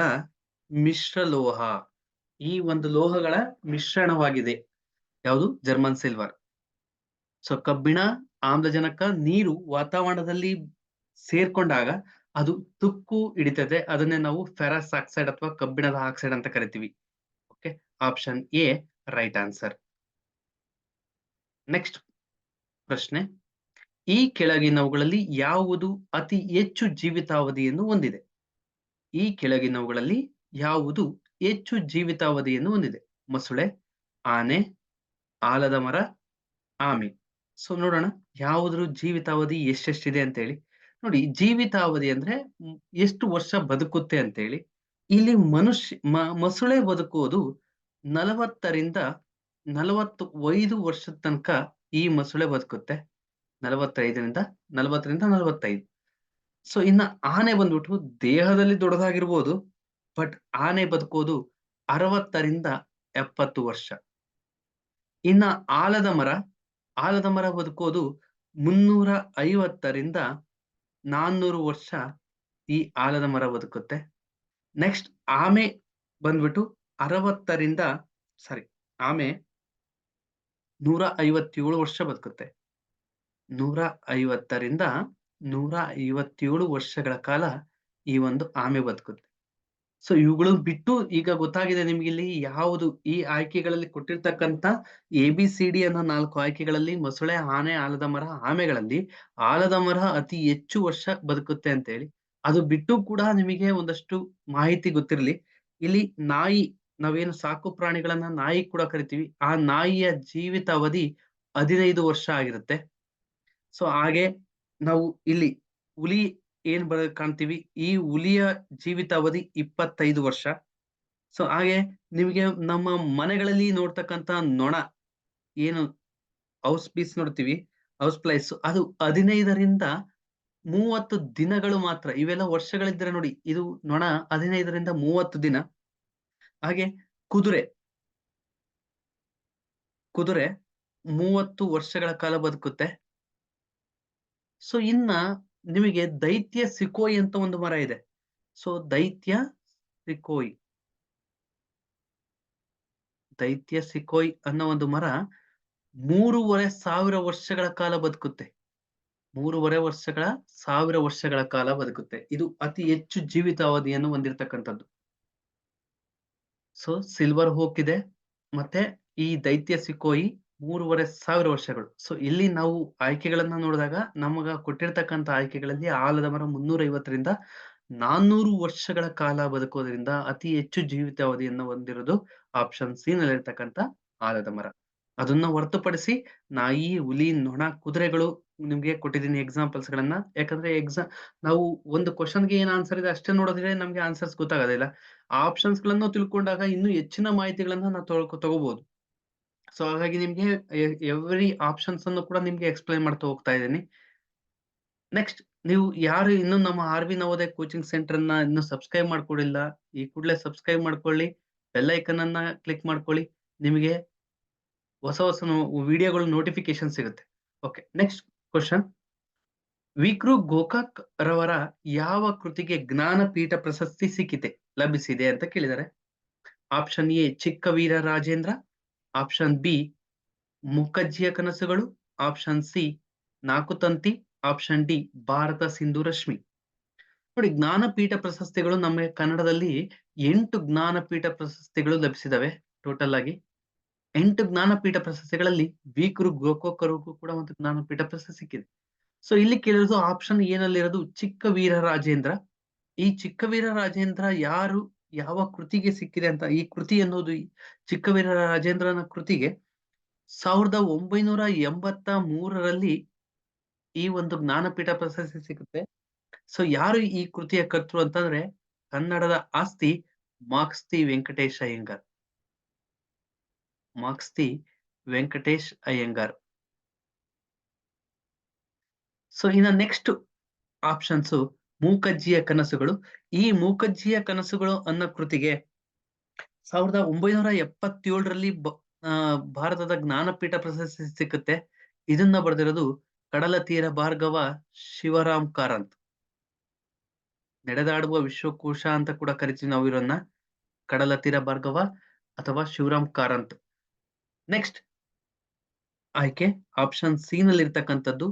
ಮಿಶ್ರ ಲೋಹ. ಈ ಒಂದು ಲೋಹಗಳ ಮಿಶ್ರಣವಾಗಿದೆ ಯಾವುದು, ಜರ್ಮನ್ ಸಿಲ್ವರ್. ಸೊ ಕಬ್ಬಿಣ, ಆಮ್ಲಜನಕ, ನೀರು ವಾತಾವರಣದಲ್ಲಿ ಸೇರ್ಕೊಂಡಾಗ ಅದು ತುಕ್ಕು ಹಿಡಿತದೆ. ಅದನ್ನೇ ನಾವು ಫೆರಸ್ ಆಕ್ಸೈಡ್ ಅಥವಾ ಕಬ್ಬಿಣದ ಆಕ್ಸೈಡ್ ಅಂತ ಕರಿತೀವಿ. Okay. Option A right answer. Next ಪ್ರಶ್ನೆ. ಈ ಕೆಳಗಿನವುಗಳಲ್ಲಿ ಯಾವುದು ಅತಿ ಹೆಚ್ಚು ಜೀವಿತಾವಧಿಯನ್ನು ಹೊಂದಿದೆ? ಈ ಕೆಳಗಿನವುಗಳಲ್ಲಿ ಯಾವುದು ಹೆಚ್ಚು ಜೀವಿತಾವಧಿಯನ್ನು ಹೊಂದಿದೆ? ಮೊಸಳೆ, ಆನೆ, ಆಲದ ಮರ, ಆಮೆ. ಸೊ ನೋಡೋಣ ಯಾವುದ್ರ ಜೀವಿತಾವಧಿ ಎಷ್ಟೆಷ್ಟಿದೆ ಅಂತೇಳಿ. ನೋಡಿ ಜೀವಿತಾವಧಿ ಅಂದ್ರೆ ಎಷ್ಟು ವರ್ಷ ಬದುಕುತ್ತೆ ಅಂತೇಳಿ. ಇಲ್ಲಿ ಮೊಸಳೆ ಬದುಕುವುದು 40ರಿಂದ 45 ವರ್ಷದ ತನಕ ಈ ಮೊಸಳೆ ಬದುಕುತ್ತೆ. 45ರಿಂದ 45. ಸೊ ಇನ್ನ ಆನೆ ಬಂದ್ಬಿಟ್ಟು ದೇಹದಲ್ಲಿ ದೊಡ್ಡದಾಗಿರ್ಬೋದು. ಬಟ್ ಆನೆ ಬದುಕೋದು 60ರಿಂದ 70 ವರ್ಷ. ಇನ್ನ ಆಲದ ಮರ ಬದುಕೋದು 350ರಿಂದ 400 ವರ್ಷ ಈ ಆಲದ ಮರ ಬದುಕುತ್ತೆ. ನೆಕ್ಸ್ಟ್ ಆಮೆ ಬಂದ್ಬಿಟ್ಟು 60ರಿಂದ ಸಾರಿ ಆಮೆ 157 ವರ್ಷ ಬದುಕುತ್ತೆ. 150ರಿಂದ 157 ವರ್ಷಗಳ ಕಾಲ ಈ ಒಂದು ಆಮೆ ಬದುಕುತ್ತೆ. ಸೊ ಇವುಗಳನ್ನ ಬಿಟ್ಟು ಈಗ ಗೊತ್ತಾಗಿದೆ ನಿಮ್ಗಿಲ್ಲಿ ಯಾವುದು ಈ ಆಯ್ಕೆಗಳಲ್ಲಿ ಕೊಟ್ಟಿರ್ತಕ್ಕಂಥ ಎ-ಬಿ-ಸಿ-ಡಿ ಅನ್ನೋ 4 ಆಯ್ಕೆಗಳಲ್ಲಿ ಮೊಸಳೆ, ಆನೆ, ಆಲದ ಮರ, ಆಮೆಗಳಲ್ಲಿ ಆಲದ ಮರ ಅತಿ ಹೆಚ್ಚು ವರ್ಷ ಬದುಕುತ್ತೆ ಅಂತೇಳಿ. ಅದು ಬಿಟ್ಟು ಕೂಡ ನಿಮಗೆ ಒಂದಷ್ಟು ಮಾಹಿತಿ ಗೊತ್ತಿರ್ಲಿ. ಇಲ್ಲಿ ನಾಯಿ, ನಾವೇನು ಸಾಕು ಪ್ರಾಣಿಗಳನ್ನ ನಾಯಿ ಕೂಡ ಕರಿತೀವಿ. ಆ ನಾಯಿಯ ಜೀವಿತಾವಧಿ 15 ವರ್ಷ ಆಗಿರುತ್ತೆ. ಸೊ ಹಾಗೆ ನಾವು ಇಲ್ಲಿ ಹುಲಿ ಏನ್ ಕಾಣ್ತೀವಿ, ಈ ಹುಲಿಯ ಜೀವಿತಾವಧಿ 25 ವರ್ಷ. ಸೊ ಹಾಗೆ ನಿಮಗೆ ನಮ್ಮ ಮನೆಗಳಲ್ಲಿ ನೋಡ್ತಕ್ಕಂತ ನೊಣ, ಏನು ಹೌಸ್ ಪೀಸ್ ನೋಡ್ತೀವಿ, ಹೌಸ್ ಫ್ಲೈಸ್, ಅದು 15ರಿಂದ 30 ದಿನಗಳು ಮಾತ್ರ. ಇವೆಲ್ಲ ವರ್ಷಗಳಿದ್ರೆ ನೋಡಿ, ಇದು ನೊಣ 15ರಿಂದ 30 ದಿನ. ಹಾಗೆ ಕುದುರೆ ಕುದುರೆ 30 ವರ್ಷಗಳ ಕಾಲ ಬದುಕುತ್ತೆ. ಸೊ ಇನ್ನ ನಿಮಗೆ ದೈತ್ಯ ಸಿಕೋಯ್ ಅಂತ ಒಂದು ಮರ ಇದೆ. ಸೊ ಸಿಕೋಯ್ ದೈತ್ಯ ಸಿಕೋಯ್ ಅನ್ನೋ ಒಂದು ಮರ 3,500 ವರ್ಷಗಳ ಕಾಲ ಬದುಕುತ್ತೆ. 3,500 ವರ್ಷಗಳ ಕಾಲ ಬದುಕುತ್ತೆ. ಇದು ಅತಿ ಹೆಚ್ಚು ಜೀವಿತಾವಧಿಯನ್ನು ಹೊಂದಿರತಕ್ಕಂಥದ್ದು. ಸೊ ಸಿಲ್ವರ್ ಹೋಕ್ ಇದೆ. ಮತ್ತೆ ಈ ದೈತ್ಯ ಸಿಕೋಯಿ 3,500 ವರ್ಷಗಳು. ಸೊ ಇಲ್ಲಿ ನಾವು ಆಯ್ಕೆಗಳನ್ನ ನೋಡಿದಾಗ ನಮಗ ಕೊಟ್ಟಿರ್ತಕ್ಕಂಥ ಆಯ್ಕೆಗಳಲ್ಲಿ ಆಲದ ಮರ 350ರಿಂದ 400 ವರ್ಷಗಳ ಕಾಲ ಬದುಕೋದ್ರಿಂದ ಅತಿ ಹೆಚ್ಚು ಜೀವಿತಾವಧಿಯನ್ನು ಹೊಂದಿರೋದು ಆಪ್ಷನ್ ಸಿ ನಲ್ಲಿರ್ತಕ್ಕಂಥ ಆಲದ ಮರ. ಅದನ್ನ ಹೊರತುಪಡಿಸಿ ನಾಯಿ, ಹುಲಿ, ನೊಣ, ಕುದುರೆಗಳು ನಿಮ್ಗೆ ಕೊಟ್ಟಿದ್ದೀನಿ ಎಕ್ಸಾಂಪಲ್ಸ್ ಗಳನ್ನ. ಯಾಕಂದ್ರೆ ನಾವು ಒಂದು ಕ್ವೆಷನ್‌ಗೆ ಏನ್ ಆನ್ಸರ್ ಇದೆ ಅಷ್ಟೇ ನೋಡಿದ್ರೆ ನಮ್ಗೆ ಆನ್ಸರ್ಸ್ ಗೊತ್ತಾಗೋದಿಲ್ಲ. ಆ ಆಪ್ಷನ್ಸ್ ಗಳನ್ನು ತಿಳ್ಕೊಂಡಾಗ ಇನ್ನೂ ಹೆಚ್ಚಿನ ಮಾಹಿತಿಗಳನ್ನ ನಾವು ತಗೋಬಹುದು. ಸೊ ಹಾಗಾಗಿ ನಿಮ್ಗೆ ಎವ್ರಿ ಆಪ್ಷನ್ಸ್ ಅನ್ನು ಕೂಡ ನಿಮ್ಗೆ ಎಕ್ಸ್‌ಪ್ಲೈನ್ ಮಾಡ್ತಾ ಹೋಗ್ತಾ ಇದ್ದೀನಿ. ನೆಕ್ಸ್ಟ್ ನೀವು ಯಾರು ಇನ್ನೂ ನಮ್ಮ ಆರ್-ವಿ ನವೋದಯ ಕೋಚಿಂಗ್ ಸೆಂಟರ್‌ನ ಇನ್ನೂ ಸಬ್ಸ್ಕ್ರೈಬ್ ಮಾಡ್ಕೊಂಡಿಲ್ಲ, ಈ ಕೂಡಲೇ ಸಬ್ಸ್ಕ್ರೈಬ್ ಮಾಡ್ಕೊಳ್ಳಿ. ಬೆಲ್ ಐಕಾನ್ ಅನ್ನ ಕ್ಲಿಕ್ ಮಾಡ್ಕೊಳ್ಳಿ. ನಿಮಗೆ ಹೊಸ ವಿಡಿಯೋಗಳ ನೋಟಿಫಿಕೇಶನ್ ಸಿಗುತ್ತೆ. ಓಕೆ. Next question. ವಿಕ್ರು ಗೋಕಾಕ್ ರವರ ಯಾವ ಕೃತಿಗೆ ಜ್ಞಾನಪೀಠ ಪ್ರಶಸ್ತಿ ಲಭಿಸಿದೆ ಅಂತ ಕೇಳಿದ್ದಾರೆ. ಆಪ್ಷನ್ ಎ ಚಿಕ್ಕ ವೀರ ರಾಜೇಂದ್ರ, ಆಪ್ಷನ್ ಬಿ ಮುಖಜ್ಜಿಯ ಕನಸುಗಳು, option C Nakutanti, option D Bharat Sindhu Rashmi. ನೋಡಿ ಜ್ಞಾನಪೀಠ ಪ್ರಶಸ್ತಿಗಳು ನಮಗೆ ಕನ್ನಡದಲ್ಲಿ 8 ಜ್ಞಾನಪೀಠ ಪ್ರಶಸ್ತಿಗಳು ಲಭಿಸಿದವೆ. ಟೋಟಲ್ ಆಗಿ 8 ಜ್ಞಾನಪೀಠ ಪ್ರಶಸ್ತಿಗಳಲ್ಲಿ ವಿ.ಕೃ ಗೋಕಾಕ್ ಕೂಡ ಒಂದು ಜ್ಞಾನಪೀಠ ಪ್ರಶಸ್ತಿ ಸಿಕ್ಕಿದೆ. ಸೊ ಇಲ್ಲಿ ಕೇಳಿರೋದು ಆಪ್ಷನ್ ಎ ನಲ್ಲಿರೋದು ಚಿಕ್ಕ ವೀರ ರಾಜೇಂದ್ರ. ಈ ಚಿಕ್ಕ ವೀರ ರಾಜೇಂದ್ರ ಯಾವ ಕೃತಿಗೆ ಸಿಕ್ಕಿದೆ ಅಂತ, ಈ ಕೃತಿ ಅನ್ನೋದು ಚಿಕ್ಕ ವೀರ ರಾಜೇಂದ್ರನ ಕೃತಿಗೆ 1983ರಲ್ಲಿ ಈ ಒಂದು ಜ್ಞಾನಪೀಠ ಪ್ರಶಸ್ತಿ ಸಿಗುತ್ತೆ. ಸೊ ಯಾರು ಈ ಕೃತಿಯ ಕರ್ತೃ ಅಂತಂದ್ರೆ ಕನ್ನಡದ ಆಸ್ತಿ ಮಾಕ್ಸ್ತಿ ವೆಂಕಟೇಶ್ ಅಯ್ಯಂಗಾರ್. ಮಾಕ್ಸ್ತಿ ವೆಂಕಟೇಶ್ ಅಯ್ಯಂಗಾರ್. ಸೊ ಇನ್ನ ನೆಕ್ಸ್ಟ್ ಆಪ್ಷನ್ಸ್ ಮೂಕಜ್ಜಿಯ ಕನಸುಗಳು. ಈ ಮೂಕಜ್ಜಿಯ ಕನಸುಗಳು ಅನ್ನೋ ಕೃತಿಗೆ 1977ರಲ್ಲಿ ಭಾರತದ ಜ್ಞಾನಪೀಠ ಪ್ರಶಸ್ತಿ ಸಿಕ್ಕುತ್ತೆ. ಇದನ್ನ ಬರೆದಿರೋದು ಕಡಲತೀರ ಭಾರ್ಗವ ಶಿವರಾಮ್ ಕಾರಂತ್. ನಡೆದಾಡುವ ವಿಶ್ವಕೋಶ ಅಂತ ಕೂಡ ಕರಿತೀವಿ ನಾವು ಇವರನ್ನ, ಕಡಲತೀರ ಭಾರ್ಗವ ಅಥವಾ ಶಿವರಾಮ್ ಕಾರಂತ್. ನೆಕ್ಸ್ಟ್ ಆಯ್ಕೆ ಆಪ್ಷನ್ ಸಿ ನಲ್ಲಿರ್ತಕ್ಕಂಥದ್ದು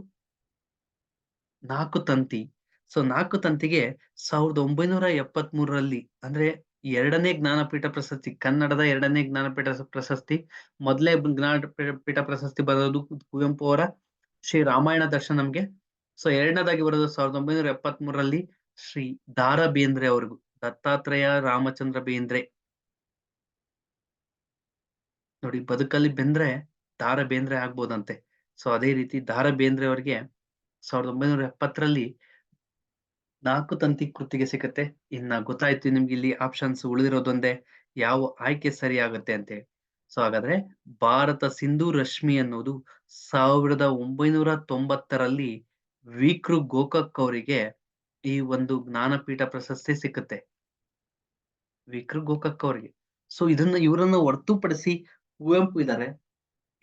ನಾಕುತಂತಿ. ಸೊ 4 ತಂತಿಗೆ 1973ರಲ್ಲಿ ಅಂದ್ರೆ 2ನೇ ಜ್ಞಾನಪೀಠ ಪ್ರಶಸ್ತಿ, ಕನ್ನಡದ 2ನೇ ಜ್ಞಾನಪೀಠ ಪ್ರಶಸ್ತಿ. ಮೊದಲನೇ ಜ್ಞಾನಪೀಠ ಪ್ರಶಸ್ತಿ ಬರೋದು ಕುವೆಂಪು ಅವರ ಶ್ರೀ ರಾಮಾಯಣ ದರ್ಶನಂಗೆ. ಸೊ 2ನೇದಾಗಿ ಬರೋದು 1973ರಲ್ಲಿ ಶ್ರೀ ದ.ರಾ ಬೇಂದ್ರೆ ಅವ್ರಿಗೂ, ದತ್ತಾತ್ರೇಯ ರಾಮಚಂದ್ರ ಬೇಂದ್ರೆ. ನೋಡಿ, ಬದುಕಲ್ಲಿ ಬೆಂದ್ರೆ ದ.ರಾ ಬೇಂದ್ರೆ ಆಗ್ಬೋದಂತೆ. ಸೊ ಅದೇ ರೀತಿ ದ.ರಾ ಬೇಂದ್ರೆ ಅವರಿಗೆ 1970ರಲ್ಲಿ 4 ತಂತಿ ಕೃತಿಗೆ ಸಿಗುತ್ತೆ. ಇನ್ನ ಗೊತ್ತಾಯ್ತು ನಿಮ್ಗೆ ಇಲ್ಲಿ ಆಪ್ಷನ್ಸ್ ಉಳಿದಿರೋದೊಂದೇ ಯಾವ ಆಯ್ಕೆ ಸರಿ ಆಗುತ್ತೆ ಅಂತೇಳಿ. ಸೊ ಹಾಗಾದ್ರೆ ಭಾರತ ಸಿಂಧು ರಶ್ಮಿ ಅನ್ನೋದು 1990ರಲ್ಲಿ ವಿ.ಕೃ. ಗೋಕಾಕ್ ಅವರಿಗೆ ಈ ಒಂದು ಜ್ಞಾನಪೀಠ ಪ್ರಶಸ್ತಿ ಸಿಕ್ಕುತ್ತೆ. ವಿ.ಕೃ. ಗೋಕಾಕ್ ಅವರಿಗೆ. ಸೊ ಇವರನ್ನ ಹೊರತುಪಡಿಸಿ ಕುವೆಂಪು ಇದ್ದಾರೆ,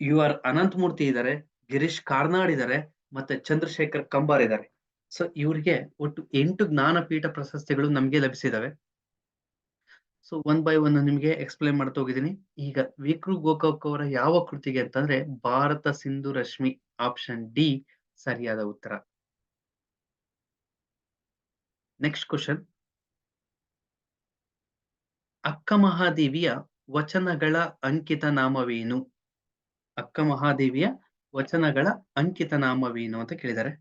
ಯು.ಆರ್. ಅನಂತಮೂರ್ತಿ ಇದ್ದಾರೆ, ಗಿರೀಶ್ ಕಾರ್ನಾಡ್ ಇದ್ದಾರೆ, ಮತ್ತೆ ಚಂದ್ರಶೇಖರ್ ಕಂಬಾರ್ ಇದ್ದಾರೆ. ಸೊ ಇವರಿಗೆ ಒಟ್ಟು 8 ಜ್ಞಾನಪೀಠ ಪ್ರಶಸ್ತಿಗಳು ನಮ್ಗೆ ಲಭಿಸಿದಾವೆ. ಸೊ ಒನ್ ಬೈ ಒನ್ ನಿಮ್ಗೆ ಎಕ್ಸ್‌ಪ್ಲೇನ್ ಮಾಡ್ತಾ ಹೋಗಿದ್ದೀನಿ. ಈಗ ವಿ.ಕೃ. ಗೋಕಾಕ್ ಅವರ ಯಾವ ಕೃತಿಗೆ ಅಂತಂದ್ರೆ ಭಾರತ ಸಿಂಧು ರಶ್ಮಿ, ಆಪ್ಷನ್ ಡಿ ಸರಿಯಾದ ಉತ್ತರ. Next question. ಅಕ್ಕ ಮಹಾದೇವಿಯ ವಚನಗಳ ಅಂಕಿತ ನಾಮವೇನು? ಅಕ್ಕ ಮಹಾದೇವಿಯ ವಚನಗಳ ಅಂಕಿತ ನಾಮವೇನು ಅಂತ ಕೇಳಿದ್ದಾರೆ.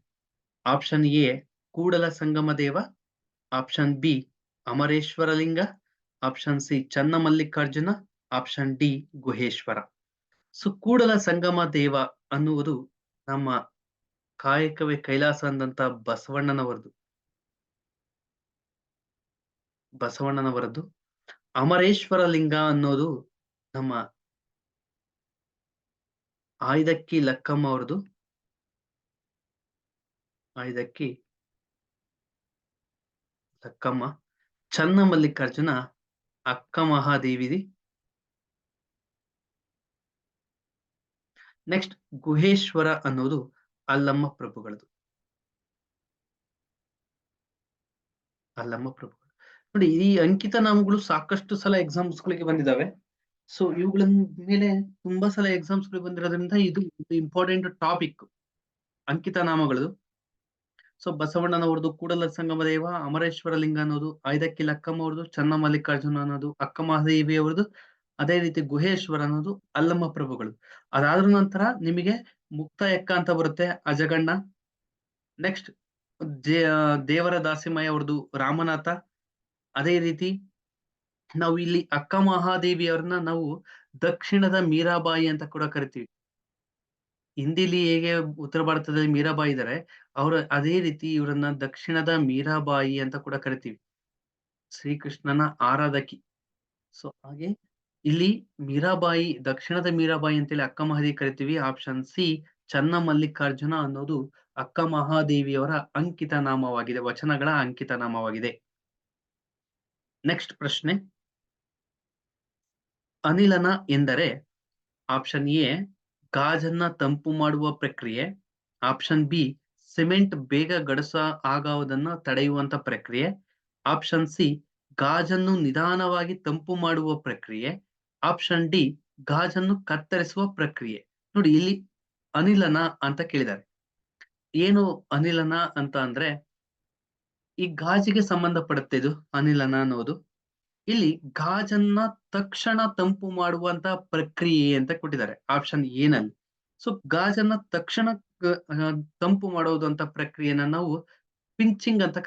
ಆಪ್ಷನ್ ಎ ಕೂಡಲ ಸಂಗಮ ದೇವ, option B Amareshwara Linga, option C Channamallikarjuna, option D Guheshwara. So Kudala Sangama Deva ಅನ್ನುವುದು ನಮ್ಮ ಕಾಯಕವೇ ಕೈಲಾಸ ಅಂದಂತ ಬಸವಣ್ಣನವರದ್ದು. ಅಮರೇಶ್ವರ ಲಿಂಗ ಅನ್ನೋದು ನಮ್ಮ ಆಯ್ದಕ್ಕಿ ಲಕ್ಕಮ್ಮ ಅವರದು. ಆಯ್ದಕ್ಕಿ ಲಕ್ಕಮ್ಮ. ಚನ್ನಮಲ್ಲಿಕಾರ್ಜುನ ಅಕ್ಕ ಮಹಾದೇವಿ. ನೆಕ್ಸ್ಟ್ ಗುಹೇಶ್ವರ ಅನ್ನೋದು ಅಲ್ಲಮ್ಮ ಪ್ರಭುಗಳದು. ನೋಡಿ, ಈ ಅಂಕಿತ ನಾಮಗಳು ಸಾಕಷ್ಟು ಸಲ ಎಕ್ಸಾಮ್ಸ್ ಗಳಿಗೆ ಬಂದಿದಾವೆ. ಸೊ ಇವುಗಳ ಮೇಲೆ ತುಂಬಾ ಸಲ ಎಕ್ಸಾಮ್ಸ್ ಗಳಿಗೆ ಬಂದಿರೋದ್ರಿಂದ ಇದು ಇಂಪಾರ್ಟೆಂಟ್ ಟಾಪಿಕ್, ಅಂಕಿತ ನಾಮಗಳದು. ಸೊ ಬಸವಣ್ಣನವರದು ಕೂಡಲ ಸಂಗಮ ದೇವ, ಅಮರೇಶ್ವರ ಲಿಂಗ ಅನ್ನೋದು, ಐದಕ್ಕಿ ಲಕ್ಕಮ್ಮ ಅವ್ರದ್ದು, ಚನ್ನಮಲ್ಲಿಕಾರ್ಜುನ ಅನ್ನೋದು ಅಕ್ಕ ಮಹಾದೇವಿ ಅವರದು, ಅದೇ ರೀತಿ ಗುಹೇಶ್ವರ ಅನ್ನೋದು ಅಲ್ಲಮ್ಮ ಪ್ರಭುಗಳು. ಅದಾದ ನಂತರ ನಿಮಗೆ ಮುಕ್ತಾಯಕ್ಕ ಅಂತ ಬರುತ್ತೆ, ಅಜಗಣ್ಣ. ನೆಕ್ಸ್ಟ್ ದೇವರ ದಾಸಿಮಯ್ಯ ಅವ್ರದ್ದು ರಾಮನಾಥ. ಅದೇ ರೀತಿ ನಾವು ಇಲ್ಲಿ ಅಕ್ಕ ಮಹಾದೇವಿ ಅವ್ರನ್ನ ನಾವು ದಕ್ಷಿಣದ ಮೀರಾಬಾಯಿ ಅಂತ ಕೂಡ ಕರಿತೀವಿ. ಹಿಂದಿಲಿ ಹೇಗೆ ಉತ್ತರ ಭಾರತದಲ್ಲಿ ಮೀರಾಬಾಯಿ ಇದ್ದಾರೆ, ಅದೇ ರೀತಿ ಇವರನ್ನ ದಕ್ಷಿಣದ ಮೀರಾಬಾಯಿ ಅಂತ ಕೂಡ ಕರಿತೀವಿ, ಶ್ರೀಕೃಷ್ಣನ ಆರಾಧಕಿ. ಸೊ ಹಾಗೆ ಇಲ್ಲಿ ಮೀರಾಬಾಯಿ, ದಕ್ಷಿಣದ ಮೀರಾಬಾಯಿ ಅಂತೇಳಿ ಅಕ್ಕ ಮಹಾದೇವಿ ಕರಿತೀವಿ. ಆಪ್ಷನ್ ಸಿ ಚನ್ನಮಲ್ಲಿಕಾರ್ಜುನ ಅನ್ನೋದು ಅಕ್ಕ ಮಹಾದೇವಿಯವರ ಅಂಕಿತ ನಾಮವಾಗಿದೆ, ವಚನಗಳ ಅಂಕಿತ ನಾಮವಾಗಿದೆ. ನೆಕ್ಸ್ಟ್ ಪ್ರಶ್ನೆ. ಅನಿಲನ ಎಂದರೆ ಆಪ್ಷನ್ ಎ ಗಾಜನ್ನ ತಂಪು ಮಾಡುವ ಪ್ರಕ್ರಿಯೆ, ಆಪ್ಷನ್ ಬಿ ಸಿಮೆಂಟ್ ಬೇಗ ಗಡಸ ಆಗುವುದನ್ನು ತಡೆಯುವಂತ ಪ್ರಕ್ರಿಯೆ, ಆಪ್ಷನ್ ಸಿ ಗಾಜನ್ನು ನಿಧಾನವಾಗಿ ತಂಪು ಮಾಡುವ ಪ್ರಕ್ರಿಯೆ, ಆಪ್ಷನ್ ಡಿ ಗಾಜನ್ನು ಕತ್ತರಿಸುವ ಪ್ರಕ್ರಿಯೆ. ನೋಡಿ, ಇಲ್ಲಿ ಅನಿಲನ ಅಂತ ಕೇಳಿದ್ದಾರೆ. ಏನು ಅನಿಲನ ಅಂತ ಅಂದ್ರೆ ಈ ಗಾಜಿಗೆ ಸಂಬಂಧಪಡುತ್ತೆ ಇದು ಅನಿಲನ ಅನ್ನೋದು. ಇಲ್ಲಿ ಗಾಜನ್ನ ತಕ್ಷಣ ತಂಪು ಮಾಡುವಂತ ಪ್ರಕ್ರಿಯೆ ಅಂತ ಕೊಟ್ಟಿದ್ದಾರೆ ಆಪ್ಷನ್ ಎನಲ್ಲಿ. ಸೊ ಗಾಜನ್ನ ತಕ್ಷಣ ತಂಪು ಮಾಡೋದು ಅಂತ ಪ್ರಕ್ರಿಯೆನ ನಾವು ಪಿಂಚಿಂಗ್ ಅಂತ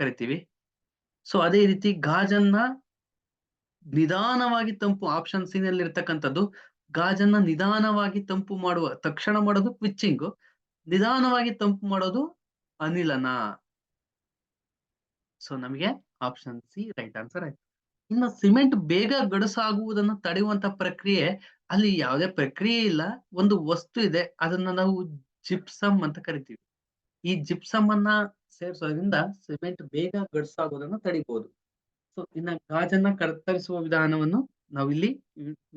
ಕರಿತೀವಿ. ಸೊ ಅದೇ ರೀತಿ ಗಾಜನ್ನ ನಿಧಾನವಾಗಿ ತಂಪು, ಆಪ್ಷನ್ ಸಿ ನಲ್ಲಿ ಇರ್ತಕ್ಕಂಥದ್ದು ಗಾಜನ್ನ ನಿಧಾನವಾಗಿ ತಂಪು ಮಾಡುವ, ತಕ್ಷಣ ಮಾಡೋದು ಪಿಚ್ಚಿಂಗ್, ನಿಧಾನವಾಗಿ ತಂಪು ಮಾಡೋದು ಅನಿಲನ. ಸೊ ನಮಗೆ ಆಪ್ಷನ್ ಸಿ ರೈಟ್ ಆನ್ಸರ್ ಆಯ್ತು. ಇನ್ನು ಸಿಮೆಂಟ್ ಬೇಗ ಗಡಸಾಗುವುದನ್ನು ತಡೆಯುವಂತ ಪ್ರಕ್ರಿಯೆ, ಅಲ್ಲಿ ಯಾವುದೇ ಪ್ರಕ್ರಿಯೆ ಇಲ್ಲ, ಒಂದು ವಸ್ತು ಇದೆ, ಅದನ್ನ ನಾವು ಜಿಪ್ಸಮ್ ಅಂತ ಕರಿತೀವಿ. ಈ ಜಿಪ್ಸಮ್ ಅನ್ನ ಸೇರಿಸೋದ್ರಿಂದ ಸಿಮೆಂಟ್ ಬೇಗ ಗಡಸಾಗೋದನ್ನ ತಡಿಬಹುದು. ಸೊ ಇನ್ನ ಗಾಜನ್ನ ಕತ್ತರಿಸುವ ವಿಧಾನವನ್ನು ನಾವಿಲ್ಲಿ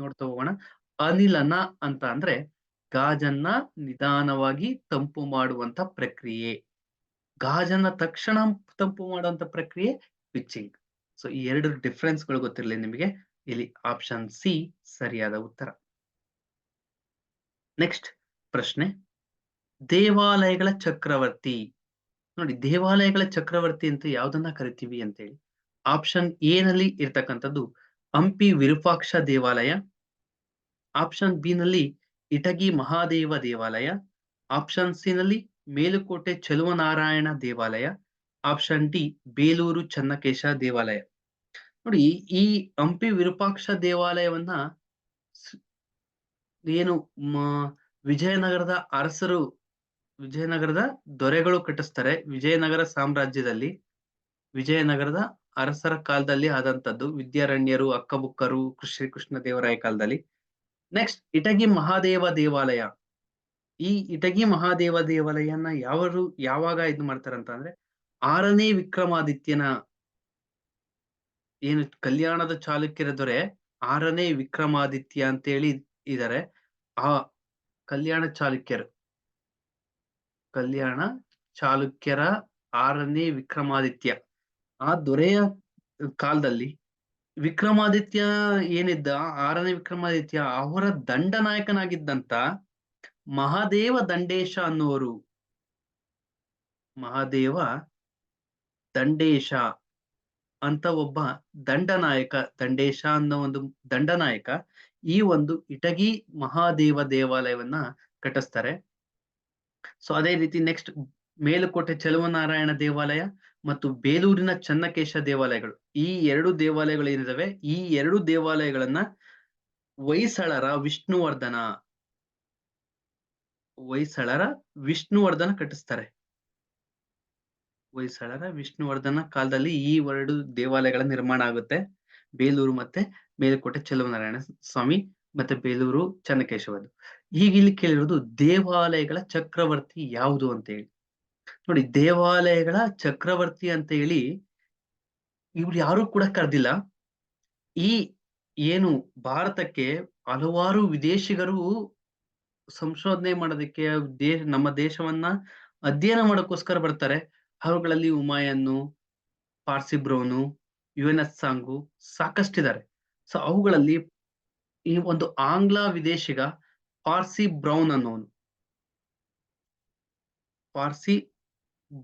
ನೋಡ್ತಾ ಹೋಗೋಣ. ಅನಿಲನ ಅಂತ ಅಂದ್ರೆ ಗಾಜನ್ನ ನಿಧಾನವಾಗಿ ತಂಪು ಮಾಡುವಂತ ಪ್ರಕ್ರಿಯೆ, ಗಾಜನ್ನ ತಕ್ಷಣ ತಂಪು ಮಾಡುವಂತ ಪ್ರಕ್ರಿಯೆ ಪಿಚ್ಚಿಂಗ್. ಸೊ ಈ ಎರಡು ಡಿಫರೆನ್ಸ್ ಗಳು ಗೊತ್ತಿರಲಿ ನಿಮಗೆ. ಇಲ್ಲಿ ಆಪ್ಷನ್ ಸಿ ಸರಿಯಾದ ಉತ್ತರ. ನೆಕ್ಸ್ಟ್ ಪ್ರಶ್ನೆ. ದೇವಾಲಯಗಳ ಚಕ್ರವರ್ತಿ. ನೋಡಿ, ದೇವಾಲಯಗಳ ಚಕ್ರವರ್ತಿ ಅಂತ ಯಾವ್ದನ್ನ ಕರಿತೀವಿ ಅಂತೇಳಿ. ಆಪ್ಷನ್ ಎ ನಲ್ಲಿ ಇರ್ತಕ್ಕಂಥದ್ದು ಹಂಪಿ ವಿರೂಪಾಕ್ಷ ದೇವಾಲಯ. ಆಪ್ಷನ್ ಬಿ ನಲ್ಲಿ ಇಟಗಿ ಮಹಾದೇವ ದೇವಾಲಯ. ಆಪ್ಷನ್ ಸಿ ನಲ್ಲಿ ಮೇಲುಕೋಟೆ ಚೆಲುವನಾರಾಯಣ ದೇವಾಲಯ. ಆಪ್ಷನ್ ಡಿ ಬೇಲೂರು ಚನ್ನಕೇಶ ದೇವಾಲಯ. ನೋಡಿ, ಈ ಹಂಪಿ ವಿರೂಪಾಕ್ಷ ದೇವಾಲಯವನ್ನ ಸ್- ಏನು ವಿಜಯನಗರದ ಅರಸರು, ವಿಜಯನಗರದ ದೊರೆಗಳು ಕಟ್ಟಿಸ್ತಾರೆ. ವಿಜಯನಗರ ಸಾಮ್ರಾಜ್ಯದಲ್ಲಿ ವಿಜಯನಗರದ ಅರಸರ ಕಾಲದಲ್ಲಿ ಆದಂತದ್ದು. ವಿದ್ಯಾರಣ್ಯರು, ಅಕ್ಕಬುಕ್ಕರು, ಶ್ರೀಕೃಷ್ಣ ದೇವರಾಯ ಕಾಲದಲ್ಲಿ. ನೆಕ್ಸ್ಟ್ ಇಟಗಿ ಮಹಾದೇವ ದೇವಾಲಯ. ಈ ಇಟಗಿ ಮಹಾದೇವ ದೇವಾಲಯನ ಯಾವಾಗ ಇದು ಮಾಡ್ತಾರಂತ ಅಂದ್ರೆ, 6ನೇ ವಿಕ್ರಮಾದಿತ್ಯನ, ಏನು ಕಲ್ಯಾಣದ ಚಾಲುಕ್ಯರ ದೊರೆ 6ನೇ ವಿಕ್ರಮಾದಿತ್ಯ ಅಂತೇಳಿ ಇದಾರೆ. ಆ ಕಲ್ಯಾಣ ಚಾಲುಕ್ಯರ 6ನೇ ವಿಕ್ರಮಾದಿತ್ಯ, ಆ ದೊರೆಯ ಕಾಲದಲ್ಲಿ ವಿಕ್ರಮಾದಿತ್ಯ ಏನಿದ್ದ, 6ನೇ ವಿಕ್ರಮಾದಿತ್ಯ ಅವರ ದಂಡನಾಯಕನಾಗಿದ್ದಂತ ಮಹಾದೇವ ದಂಡೇಶ ಅನ್ನುವರು, ಮಹಾದೇವ ದಂಡೇಶ ಅಂತ ಒಬ್ಬ ದಂಡನಾಯಕ, ದಂಡೇಶ ಅನ್ನೋ ಒಂದು ದಂಡನಾಯಕ ಈ ಒಂದು ಇಟಗಿ ಮಹಾದೇವ ದೇವಾಲಯವನ್ನ ಕಟ್ಟಿಸ್ತಾರೆ. ಸೊ ಅದೇ ರೀತಿ ನೆಕ್ಸ್ಟ್ ಮೇಲುಕೋಟೆ ಚೆಲುವನಾರಾಯಣ ದೇವಾಲಯ ಮತ್ತು ಬೇಲೂರಿನ ಚನ್ನಕೇಶ ದೇವಾಲಯಗಳು, ಈ ಎರಡು ದೇವಾಲಯಗಳು ಏನಿದಾವೆ, ಈ ಎರಡು ದೇವಾಲಯಗಳನ್ನ ಹೊಯ್ಸಳರ ವಿಷ್ಣುವರ್ಧನ ಕಟ್ಟಿಸ್ತಾರೆ. ಹೊಯ್ಸಳರ ವಿಷ್ಣುವರ್ಧನ ಕಾಲದಲ್ಲಿ ಈ ಎರಡು ದೇವಾಲಯಗಳ ನಿರ್ಮಾಣ ಆಗುತ್ತೆ. ಬೇಲೂರು ಮತ್ತೆ ಮೇಲುಕೋಟೆ ಚೆಲುವನಾರಾಯಣ ಸ್ವಾಮಿ ಮತ್ತೆ ಬೇಲೂರು ಚನ್ನಕೇಶವದು. ಈಗ ಇಲ್ಲಿ ಕೇಳಿರೋದು ದೇವಾಲಯಗಳ ಚಕ್ರವರ್ತಿ ಯಾವುದು ಅಂತ ಹೇಳಿ. ನೋಡಿ, ದೇವಾಲಯಗಳ ಚಕ್ರವರ್ತಿ ಅಂತ ಹೇಳಿ ಇವ್ರು ಯಾರು ಕೂಡ ಕರೆದಿಲ್ಲ. ಈ ಏನು ಭಾರತಕ್ಕೆ ಹಲವಾರು ವಿದೇಶಿಗರು ಸಂಶೋಧನೆ ಮಾಡೋದಕ್ಕೆ, ನಮ್ಮ ದೇಶವನ್ನ ಅಧ್ಯಯನ ಮಾಡೋಕ್ಕೋಸ್ಕರ ಬರ್ತಾರೆ. ಅವುಗಳಲ್ಲಿ ಹುಮಾಯೂನ್, ಪಾರ್ಸಿ ಬ್ರೌನು, ಯುಎನ್ಎಸ್ ಸಾಂಗು ಸಾಕಷ್ಟಿದ್ದಾರೆ. ಸೊ ಅವುಗಳಲ್ಲಿ ಈ ಒಂದು ಆಂಗ್ಲ ವಿದೇಶಿಗ ಪಾರ್ಸಿ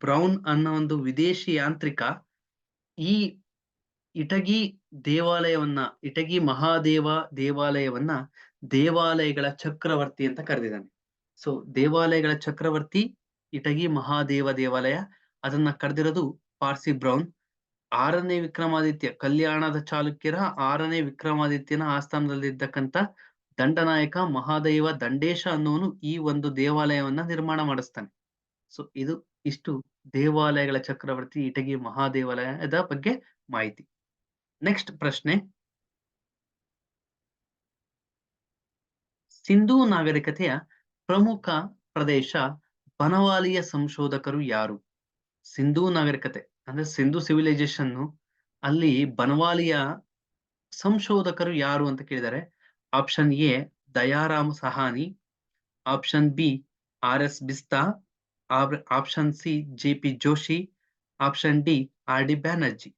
ಬ್ರೌನ್ ಅನ್ನೋ ಒಂದು ವಿದೇಶಿ ಯಾಂತ್ರಿಕ ಈ ಇಟಗಿ ಮಹಾದೇವ ದೇವಾಲಯವನ್ನ ದೇವಾಲಯಗಳ ಚಕ್ರವರ್ತಿ ಅಂತ ಕರೆದಿದ್ದಾನೆ. ಸೊ ದೇವಾಲಯಗಳ ಚಕ್ರವರ್ತಿ ಇಟಗಿ ಮಹಾದೇವ ದೇವಾಲಯ, ಅದನ್ನ ಕರೆದಿರೋದು ಪಾರ್ಸಿ ಬ್ರೌನ್. 6ನೇ ವಿಕ್ರಮಾದಿತ್ಯ, ಕಲ್ಯಾಣದ ಚಾಲುಕ್ಯರ 6ನೇ ವಿಕ್ರಮಾದಿತ್ಯನ ಆಸ್ಥಾನದಲ್ಲಿದ್ದಕ್ಕಂತ ದಂಡನಾಯಕ ಮಹಾದೇವ ದಂಡೇಶ ಅನ್ನೋನು ಈ ಒಂದು ದೇವಾಲಯವನ್ನ ನಿರ್ಮಾಣ ಮಾಡಿಸ್ತಾನೆ. ಸೊ ಇಷ್ಟು ದೇವಾಲಯಗಳ ಚಕ್ರವರ್ತಿ ಇಟಗಿ ಮಹಾದೇವಾಲಯದ ಬಗ್ಗೆ ಮಾಹಿತಿ. ನೆಕ್ಸ್ಟ್ ಪ್ರಶ್ನೆ, ಸಿಂಧೂ ನಾಗರಿಕತೆಯ ಪ್ರಮುಖ ಪ್ರದೇಶ ಬನವಾಲಿಯ ಸಂಶೋಧಕರು ಯಾರು? ಸಿಂಧೂ ನಾಗರಿಕತೆ ಅಂದ್ರೆ ಸಿಂಧು ಸಿವಿಲೈಸೇಷನ್, ಅಲ್ಲಿ ಬನವಾಲಿಯ ಸಂಶೋಧಕರು ಯಾರು ಅಂತ ಕೇಳಿದ್ದಾರೆ. Option A Dayaram Sahni, option B RS. Bisht, option C JP. Joshi, option D RD. Banerjee.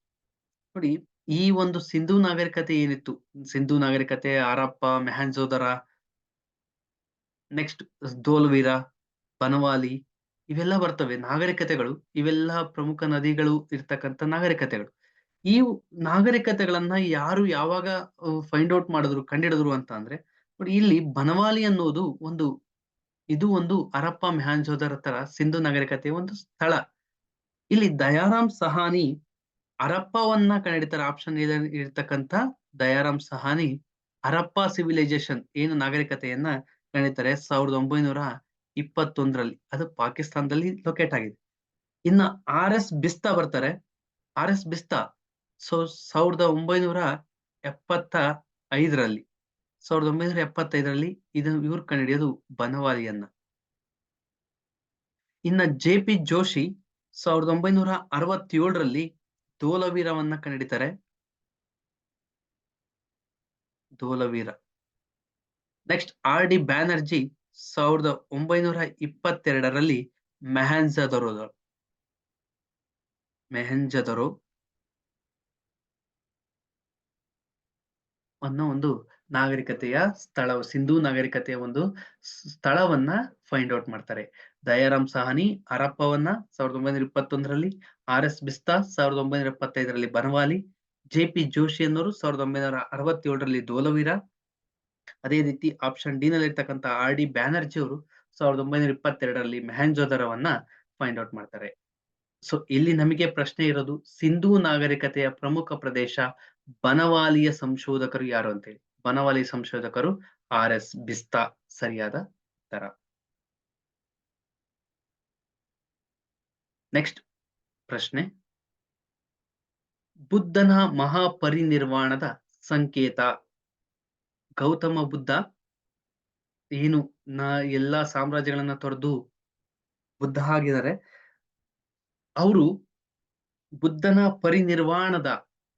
ನೋಡಿ, ಈ ಒಂದು ಸಿಂಧೂ ನಾಗರಿಕತೆ ಏನಿತ್ತು, ಸಿಂಧೂ ನಾಗರಿಕತೆ, ಹರಪ್ಪ, ಮೆಹಂಜೋದರ, ನೆಕ್ಸ್ಟ್ ಧೋಲವೀರ, ಬನವಾಲಿ, ಇವೆಲ್ಲ ಬರ್ತವೆ ನಾಗರಿಕತೆಗಳು. ಇವೆಲ್ಲ ಪ್ರಮುಖ ನದಿಗಳು ಇರ್ತಕ್ಕಂಥ ನಾಗರಿಕತೆಗಳು. ಈ ನಾಗರಿಕತೆಗಳನ್ನ ಯಾರು ಯಾವಾಗ ಫೈಂಡ್ ಔಟ್ ಮಾಡಿದ್ರು, ಕಂಡಿಡಿದ್ರು ಅಂತ ಅಂದ್ರೆ, ನೋಡಿ ಇಲ್ಲಿ ಬನವಾಲಿ ಅನ್ನೋದು ಒಂದು ಹರಪ್ಪ ಮೆಹಂಜೋದರ ತರ ಸಿಂಧು ನಾಗರಿಕತೆಯ ಒಂದು ಸ್ಥಳ. ಇಲ್ಲಿ ದಯಾರಾಮ್ ಸಹಾನಿ ಹರಪ್ಪವನ್ನ ಕಂಡಿಡ್ತಾರೆ. ಆಪ್ಷನ್ ಇರ್ತಕ್ಕಂಥ ದಯಾರಾಮ್ ಸಹಾನಿ ಹರಪ್ಪ ಸಿವಿಲೈಸೇಷನ್ ಏನು ನಾಗರಿಕತೆಯನ್ನ ಕಂಡಿಡ್ತಾರೆ 1921ರಲ್ಲಿ. ಅದು ಪಾಕಿಸ್ತಾನದಲ್ಲಿ ಲೊಕೇಟ್ ಆಗಿದೆ. ಇನ್ನ ಆರ್.ಎಸ್. ಬಿಸ್ತಾ ಬರ್ತಾರೆ. ಆರ್.ಎಸ್. ಬಿಸ್ತಾ 1975ರಲ್ಲಿ 1975ರಲ್ಲಿ ಇವ್ರು ಕಂಡಿಡಿಯೋದು ಬನವಾಲಿಯನ್ನ. ಇನ್ನ ಜೆ.ಪಿ. ಜೋಶಿ 1967ರಲ್ಲಿ ಧೋಲವೀರವನ್ನ ಕಂಡಿಡಿತಾರೆ. ಧೋಲವೀರ. Next RD. ಬ್ಯಾನರ್ಜಿ 1922ರಲ್ಲಿ ಮೆಹಂಜದರೋ ಅನ್ನೋ ಒಂದು ನಾಗರಿಕತೆಯ ಸ್ಥಳ, ಸಿಂಧೂ ನಾಗರಿಕತೆಯ ಒಂದು ಸ್ಥಳವನ್ನ ಫೈಂಡ್ ಔಟ್ ಮಾಡ್ತಾರೆ. ದಯಾರಾಮ್ ಸಾಹನಿ ಹರಪ್ಪವನ್ನ 1921ರಲ್ಲಿ, ಆರ್.ಎಸ್. ಬಿಸ್ತಾ 1975ರಲ್ಲಿ ಬನವಾಲಿ, ಜೆ.ಪಿ. ಜೋಶಿ ಅನ್ನೋರು 1967ರಲ್ಲಿ ಧೋಲವೀರ. ಅದೇ ರೀತಿ ಆಪ್ಷನ್ ಡಿ ನಲ್ಲಿರ್ತಕ್ಕಂಥ ಆರ್.ಡಿ. ಬ್ಯಾನರ್ಜಿ ಅವರು 1922ರಲ್ಲಿ ಮೊಹೆಂಜೊದಾರೊವನ್ನ ಫೈಂಡ್ ಔಟ್ ಮಾಡ್ತಾರೆ. ಸೊ ಇಲ್ಲಿ ನಮಗೆ ಪ್ರಶ್ನೆ ಇರೋದು ಸಿಂಧೂ ನಾಗರಿಕತೆಯ ಪ್ರಮುಖ ಪ್ರದೇಶ ಬನವಾಲಿಯ ಸಂಶೋಧಕರು ಯಾರು ಅಂತೇಳಿ. ಬನವಾಲಿ ಸಂಶೋಧಕರು ಆರ್.ಎಸ್. ಬಿಸ್ತಾ ಸರಿಯಾದ ಉತ್ತರ. ನೆಕ್ಸ್ಟ್ ಪ್ರಶ್ನೆ, ಬುದ್ಧನ ಮಹಾಪರಿನಿರ್ವಾಣದ ಸಂಕೇತ. ಗೌತಮ ಬುದ್ಧ ಏನು ಎಲ್ಲಾ ಸಾಮ್ರಾಜ್ಯಗಳನ್ನ ತೊರೆದು ಬುದ್ಧ ಆಗಿದ್ದಾರೆ. ಅವರು ಬುದ್ಧನ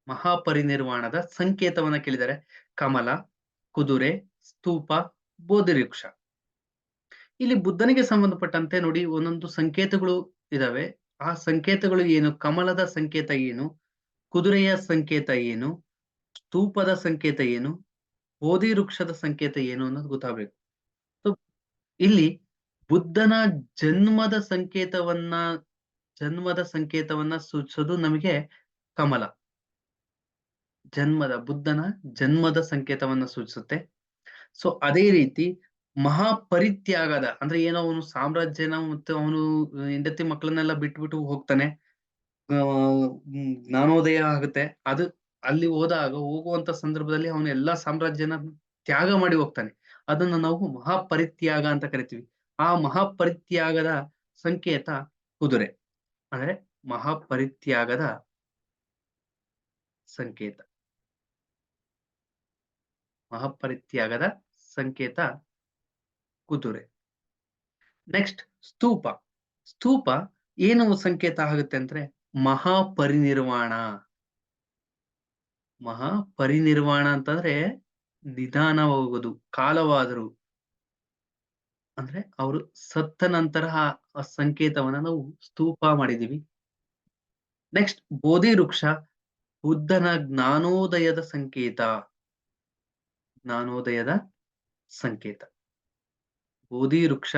ಮಹಾಪರಿನಿರ್ವಾಣದ ಸಂಕೇತವನ್ನ ಕೇಳಿದ್ದಾರೆ. ಕಮಲ, ಕುದುರೆ, ಸ್ತೂಪ, ಬೋಧಿವೃಕ್ಷ. ಇಲ್ಲಿ ಬುದ್ಧನಿಗೆ ಸಂಬಂಧಪಟ್ಟಂತೆ ನೋಡಿ ಒಂದೊಂದು ಸಂಕೇತಗಳು ಇದಾವೆ. ಆ ಸಂಕೇತಗಳು ಏನು? ಕಮಲದ ಸಂಕೇತ ಏನು? ಕುದುರೆಯ ಸಂಕೇತ ಏನು? ಸ್ತೂಪದ ಸಂಕೇತ ಏನು? ಬೋಧಿ ವೃಕ್ಷದ ಸಂಕೇತ ಏನು ಅನ್ನೋದು ಗೊತ್ತಾಗಬೇಕು. ಸೊ ಇಲ್ಲಿ ಬುದ್ಧನ ಜನ್ಮದ ಸಂಕೇತವನ್ನ ಸೂಚಿಸೋದು ನಮಗೆ ಕಮಲ. ಬುದ್ಧನ ಜನ್ಮದ ಸಂಕೇತವನ್ನ ಸೂಚಿಸುತ್ತೆ. ಸೊ ಅದೇ ರೀತಿ ಮಹಾಪರಿತ್ಯಾಗದ ಅಂದ್ರೆ ಏನೋ ಅವನು ಸಾಮ್ರಾಜ್ಯನ ಮತ್ತು ಅವನು ಹೆಂಡತಿ ಮಕ್ಕಳನ್ನೆಲ್ಲ ಬಿಟ್ಬಿಟ್ಟು ಹೋಗ್ತಾನೆ. ಜ್ಞಾನೋದಯ ಆಗುತ್ತೆ. ಅದು ಅಲ್ಲಿ ಹೋಗುವಂತ ಸಂದರ್ಭದಲ್ಲಿ ಅವನು ಎಲ್ಲಾ ಸಾಮ್ರಾಜ್ಯನ ತ್ಯಾಗ ಮಾಡಿ ಹೋಗ್ತಾನೆ. ಅದನ್ನ ನಾವು ಮಹಾಪರಿತ್ಯಾಗ ಅಂತ ಕರಿತೀವಿ. ಆ ಮಹಾಪರಿತ್ಯಾಗದ ಸಂಕೇತ ಕುದುರೆ. ಅಂದ್ರೆ ಮಹಾಪರಿತ್ಯಾಗದ ಸಂಕೇತ ಕುದುರೆ. ನೆಕ್ಸ್ಟ್ ಸ್ತೂಪ. ಸ್ತೂಪ ಏನು ಸಂಕೇತ ಆಗುತ್ತೆ ಅಂದ್ರೆ ಮಹಾಪರಿನಿರ್ವಾಣ ಅಂತಂದ್ರೆ ನಿಧಾನವಾಗುವುದು, ಕಾಲವಾದರು. ಅಂದ್ರೆ ಅವರು ಸತ್ತ ನಂತರ ಆ ಸಂಕೇತವನ್ನ ನಾವು ಸ್ತೂಪ ಮಾಡಿದೀವಿ. ನೆಕ್ಸ್ಟ್ ಬೋಧಿ ವೃಕ್ಷ ಬುದ್ಧನ ಜ್ಞಾನೋದಯದ ಸಂಕೇತ. ಬೋಧಿ ವೃಕ್ಷ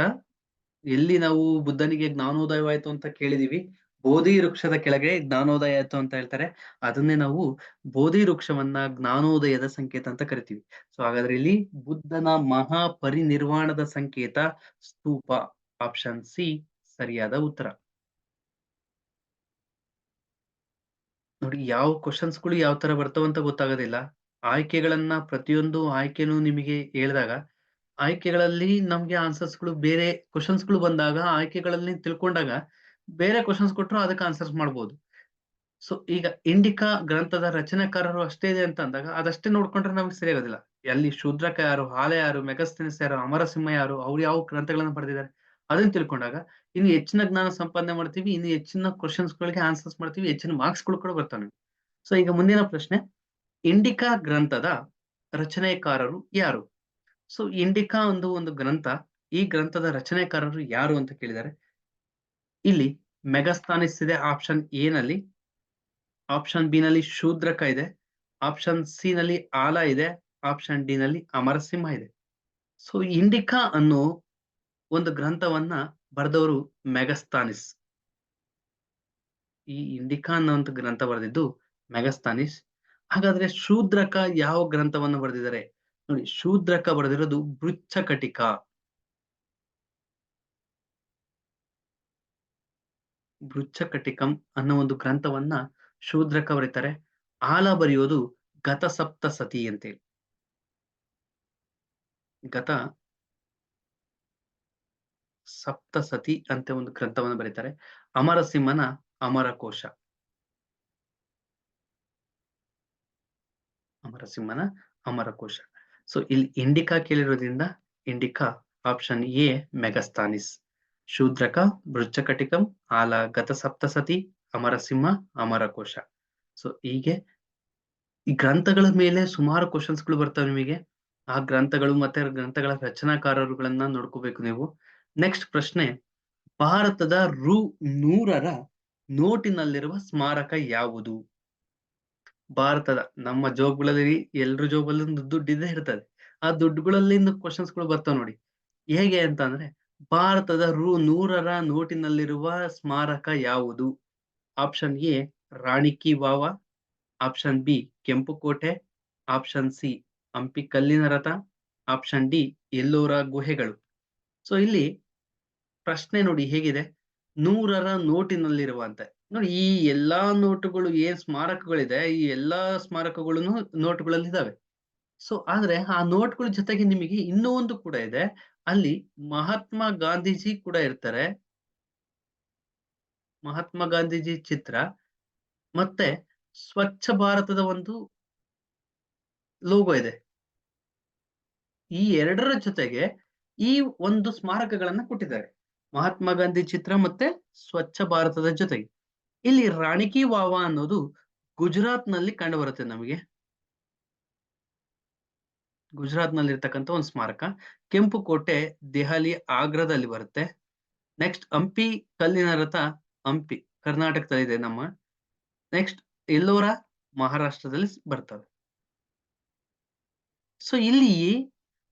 ಎಲ್ಲಿ ನಾವು ಬುದ್ಧನಿಗೆ ಜ್ಞಾನೋದಯವಾಯ್ತು ಅಂತ ಕೇಳಿದೀವಿ, ಬೋಧಿ ವೃಕ್ಷದ ಕೆಳಗೆ ಜ್ಞಾನೋದಯ ಆಯ್ತು ಅಂತ ಹೇಳ್ತಾರೆ. ಅದನ್ನೇ ನಾವು ಬೋಧಿ ವೃಕ್ಷವನ್ನ ಜ್ಞಾನೋದಯದ ಸಂಕೇತ ಅಂತ ಕರಿತೀವಿ. ಸೊ ಹಾಗಾದ್ರೆ ಇಲ್ಲಿ ಬುದ್ಧನ ಮಹಾಪರಿನಿರ್ವಾಣದ ಸಂಕೇತ ಸ್ತೂಪ. ಆಪ್ಷನ್ ಸಿ ಸರಿಯಾದ ಉತ್ತರ. ನೋಡಿ ಯಾವ ಕ್ವಶನ್ಸ್ಗಳು ಯಾವ ತರ ಬರ್ತಾವಂತ ಗೊತ್ತಾಗೋದಿಲ್ಲ. ಆಯ್ಕೆಗಳನ್ನ ಪ್ರತಿಯೊಂದು ಆಯ್ಕೆನೂ ನಿಮಗೆ ಹೇಳಿದಾಗ ಆಯ್ಕೆಗಳಲ್ಲಿ ನಮ್ಗೆ ಆನ್ಸರ್ಸ್ಗಳು ಬೇರೆ ಕ್ವಶನ್ಸ್ಗಳು ಬಂದಾಗ ಆಯ್ಕೆಗಳಲ್ಲಿ ತಿಳ್ಕೊಂಡಾಗ ಬೇರೆ ಕ್ವಶನ್ಸ್ ಕೊಟ್ಟರು ಅದಕ್ಕೆ ಆನ್ಸರ್ಸ್ ಮಾಡ್ಬೋದು. ಸೊ ಈಗ ಇಂಡಿಕಾ ಗ್ರಂಥದ ರಚನೆಕಾರರು ಅಷ್ಟೇ ಇದೆ ಅಂತ ಅಂದಾಗ ಅದಷ್ಟೇ ನೋಡ್ಕೊಂಡ್ರೆ ನಮ್ಗೆ ಸರಿಯಾಗೋದಿಲ್ಲ. ಅಲ್ಲಿ ಶೂದ್ರಕ ಯಾರು, ಹಾಲ ಯಾರು, ಮೆಗಸ್ತನಿಸ್ ಯಾರು, ಅಮರಸಿಂಹ ಯಾರು, ಅವ್ರು ಯಾವ ಗ್ರಂಥಗಳನ್ನ ಬರೆದಿದ್ದಾರೆ ಅದನ್ನ ತಿಳ್ಕೊಂಡಾಗ ಇನ್ನು ಹೆಚ್ಚಿನ ಜ್ಞಾನ ಸಂಪಾದನೆ ಮಾಡ್ತೀವಿ, ಇನ್ನು ಹೆಚ್ಚಿನ ಕ್ವಶನ್ಸ್ ಗಳಿಗೆ ಆನ್ಸರ್ಸ್ ಮಾಡ್ತೀವಿ, ಹೆಚ್ಚಿನ ಮಾರ್ಕ್ಸ್ ಗಳು ಕೂಡ ಬರ್ತಾವೆ. ಸೊ ಈಗ ಮುಂದಿನ ಪ್ರಶ್ನೆ, ಇಂಡಿಕಾ ಗ್ರಂಥದ ರಚನೆಕಾರರು ಯಾರು? ಸೊ ಇಂಡಿಕಾ ಒಂದು ಗ್ರಂಥ. ಈ ಗ್ರಂಥದ ರಚನೆಕಾರರು ಯಾರು ಅಂತ ಕೇಳಿದ್ದಾರೆ. ಇಲ್ಲಿ ಮೆಗಸ್ತಾನಿಸ್ ಇದೆ ಆಪ್ಷನ್ ಎ ನಲ್ಲಿ, ಆಪ್ಷನ್ ಬಿ ನಲ್ಲಿ ಶೂದ್ರಕ ಇದೆ, ಆಪ್ಷನ್ ಸಿ ನಲ್ಲಿ ಆಲ ಇದೆ, ಆಪ್ಷನ್ ಡಿ ನಲ್ಲಿ ಅಮರಸಿಂಹ ಇದೆ. ಸೊ ಇಂಡಿಕಾ ಅನ್ನೋ ಒಂದು ಗ್ರಂಥವನ್ನ ಬರೆದವರು ಮೆಗಸ್ತಾನಿಸ್. ಈ ಇಂಡಿಕಾ ಅನ್ನೋ ಒಂದು ಗ್ರಂಥ ಬರೆದಿದ್ದು ಮೆಗಸ್ತಾನಿಸ್. ಹಾಗಾದ್ರೆ ಶೂದ್ರಕ ಯಾವ ಗ್ರಂಥವನ್ನು ಬರೆದಿದ್ದಾರೆ ನೋಡಿ. ಶೂದ್ರಕ ಬರೆದಿರೋದು ಬೃಚ್ಛಕಟಿಕ. ಬೃಚ್ಛಕಟಿಕಂ ಅನ್ನೋ ಒಂದು ಗ್ರಂಥವನ್ನ ಶೂದ್ರಕ ಬರೀತಾರೆ. ಆಲ ಬರೆಯೋದು ಗತ ಸಪ್ತಸತಿ ಅಂತೇಳಿ. ಗತ ಸಪ್ತಸತಿ ಅಂತ ಒಂದು ಗ್ರಂಥವನ್ನು ಬರೀತಾರೆ. ಅಮರಸಿಂಹನ ಅಮರಕೋಶ. ಸೊ ಇಲ್ಲಿ ಇಂಡಿಕಾ ಕೇಳಿರೋದ್ರಿಂದ Indica option A Megasthenes. Shudraka, Mrichchhakatikam, Hala, Gatha ಸಪ್ತಸತಿ, Amarasimha, Amarakosha. So ಹೀಗೆ ಈ ಗ್ರಂಥಗಳ ಮೇಲೆ ಸುಮಾರು ಕ್ವಶನ್ಸ್ಗಳು ಬರ್ತವೆ ನಿಮಗೆ. ಆ ಗ್ರಂಥಗಳು ಮತ್ತೆ ಗ್ರಂಥಗಳ ರಚನಾಕಾರರುಗಳನ್ನ ನೋಡ್ಕೋಬೇಕು ನೀವು. ನೆಕ್ಸ್ಟ್ ಪ್ರಶ್ನೆ, ಭಾರತದ ರು 100ರ ನೋಟಿನಲ್ಲಿರುವ ಸ್ಮಾರಕ ಯಾವುದು? ಭಾರತದ ನಮ್ಮ ಜೋಬ್ಗಳಲ್ಲಿ ಎಲ್ರ ಜೋಬಲ್ಲಿ ದುಡ್ಡು ಇದ್ದೇ ಇರ್ತದೆ. ಆ ದುಡ್ಡುಗಳಲ್ಲಿ ಕ್ವಶನ್ಸ್ಗಳು ಬರ್ತಾವ ನೋಡಿ. ಹೇಗೆ ಅಂತ ಅಂದ್ರೆ ಭಾರತದ ರೂ. 100ರ ನೋಟಿನಲ್ಲಿರುವ ಸ್ಮಾರಕ ಯಾವುದು? Option A Rani ki Vav, option B ಕೆಂಪುಕೋಟೆ, ಆಪ್ಷನ್ ಸಿ ಹಂಪಿ ಕಲ್ಲಿನ ರಥ, ಆಪ್ಷನ್ ಡಿ ಎಲ್ಲೋರ ಗುಹೆಗಳು. ಸೊ ಇಲ್ಲಿ ಪ್ರಶ್ನೆ ನೋಡಿ ಹೇಗಿದೆ, 100ರ ನೋಟಿನಲ್ಲಿರುವಂತೆ. ನೋಡಿ ಈ ಎಲ್ಲಾ ನೋಟುಗಳು ಏನ್ ಸ್ಮಾರಕಗಳಿದೆ, ಈ ಎಲ್ಲಾ ಸ್ಮಾರಕಗಳನ್ನು ನೋಟುಗಳಲ್ಲಿ ಇದಾವೆ. ಸೊ ಆದ್ರೆ ಆ ನೋಟ್ಗಳ ಜೊತೆಗೆ ನಿಮಗೆ ಇನ್ನೂ ಒಂದು ಕೂಡ ಇದೆ, ಅಲ್ಲಿ ಮಹಾತ್ಮ ಗಾಂಧೀಜಿ ಕೂಡ ಇರ್ತಾರೆ. ಮಹಾತ್ಮ ಗಾಂಧೀಜಿ ಚಿತ್ರ ಮತ್ತೆ ಸ್ವಚ್ಛ ಭಾರತದ ಒಂದು ಲೋಗೋ ಇದೆ. ಈ ಎರಡರ ಜೊತೆಗೆ ಈ ಒಂದು ಸ್ಮಾರಕಗಳನ್ನ ಕೊಟ್ಟಿದ್ದಾರೆ, ಮಹಾತ್ಮ ಗಾಂಧಿ ಚಿತ್ರ ಮತ್ತೆ ಸ್ವಚ್ಛ ಭಾರತದ ಜೊತೆಗೆ. ಇಲ್ಲಿ ರಾಣಿ ಕಿ ವಾವ ಅನ್ನೋದು ಗುಜರಾತ್ ನಲ್ಲಿ ಕಂಡು ಬರುತ್ತೆ ನಮಗೆ. ಗುಜರಾತ್ ನಲ್ಲಿ ಇರ್ತಕ್ಕಂಥ ಒಂದು ಸ್ಮಾರಕ. ಕೆಂಪು ಕೋಟೆ ದೆಹಲಿ ಆಗ್ರಾದಲ್ಲಿ ಬರುತ್ತೆ. ನೆಕ್ಸ್ಟ್ ಹಂಪಿ ಕಲ್ಲಿನ ರಥ ಹಂಪಿ ಕರ್ನಾಟಕದಲ್ಲಿದೆ ನಮ್ಮ. ನೆಕ್ಸ್ಟ್ ಎಲ್ಲೋರ ಮಹಾರಾಷ್ಟ್ರದಲ್ಲಿ ಬರ್ತವೆ. ಸೊ ಇಲ್ಲಿ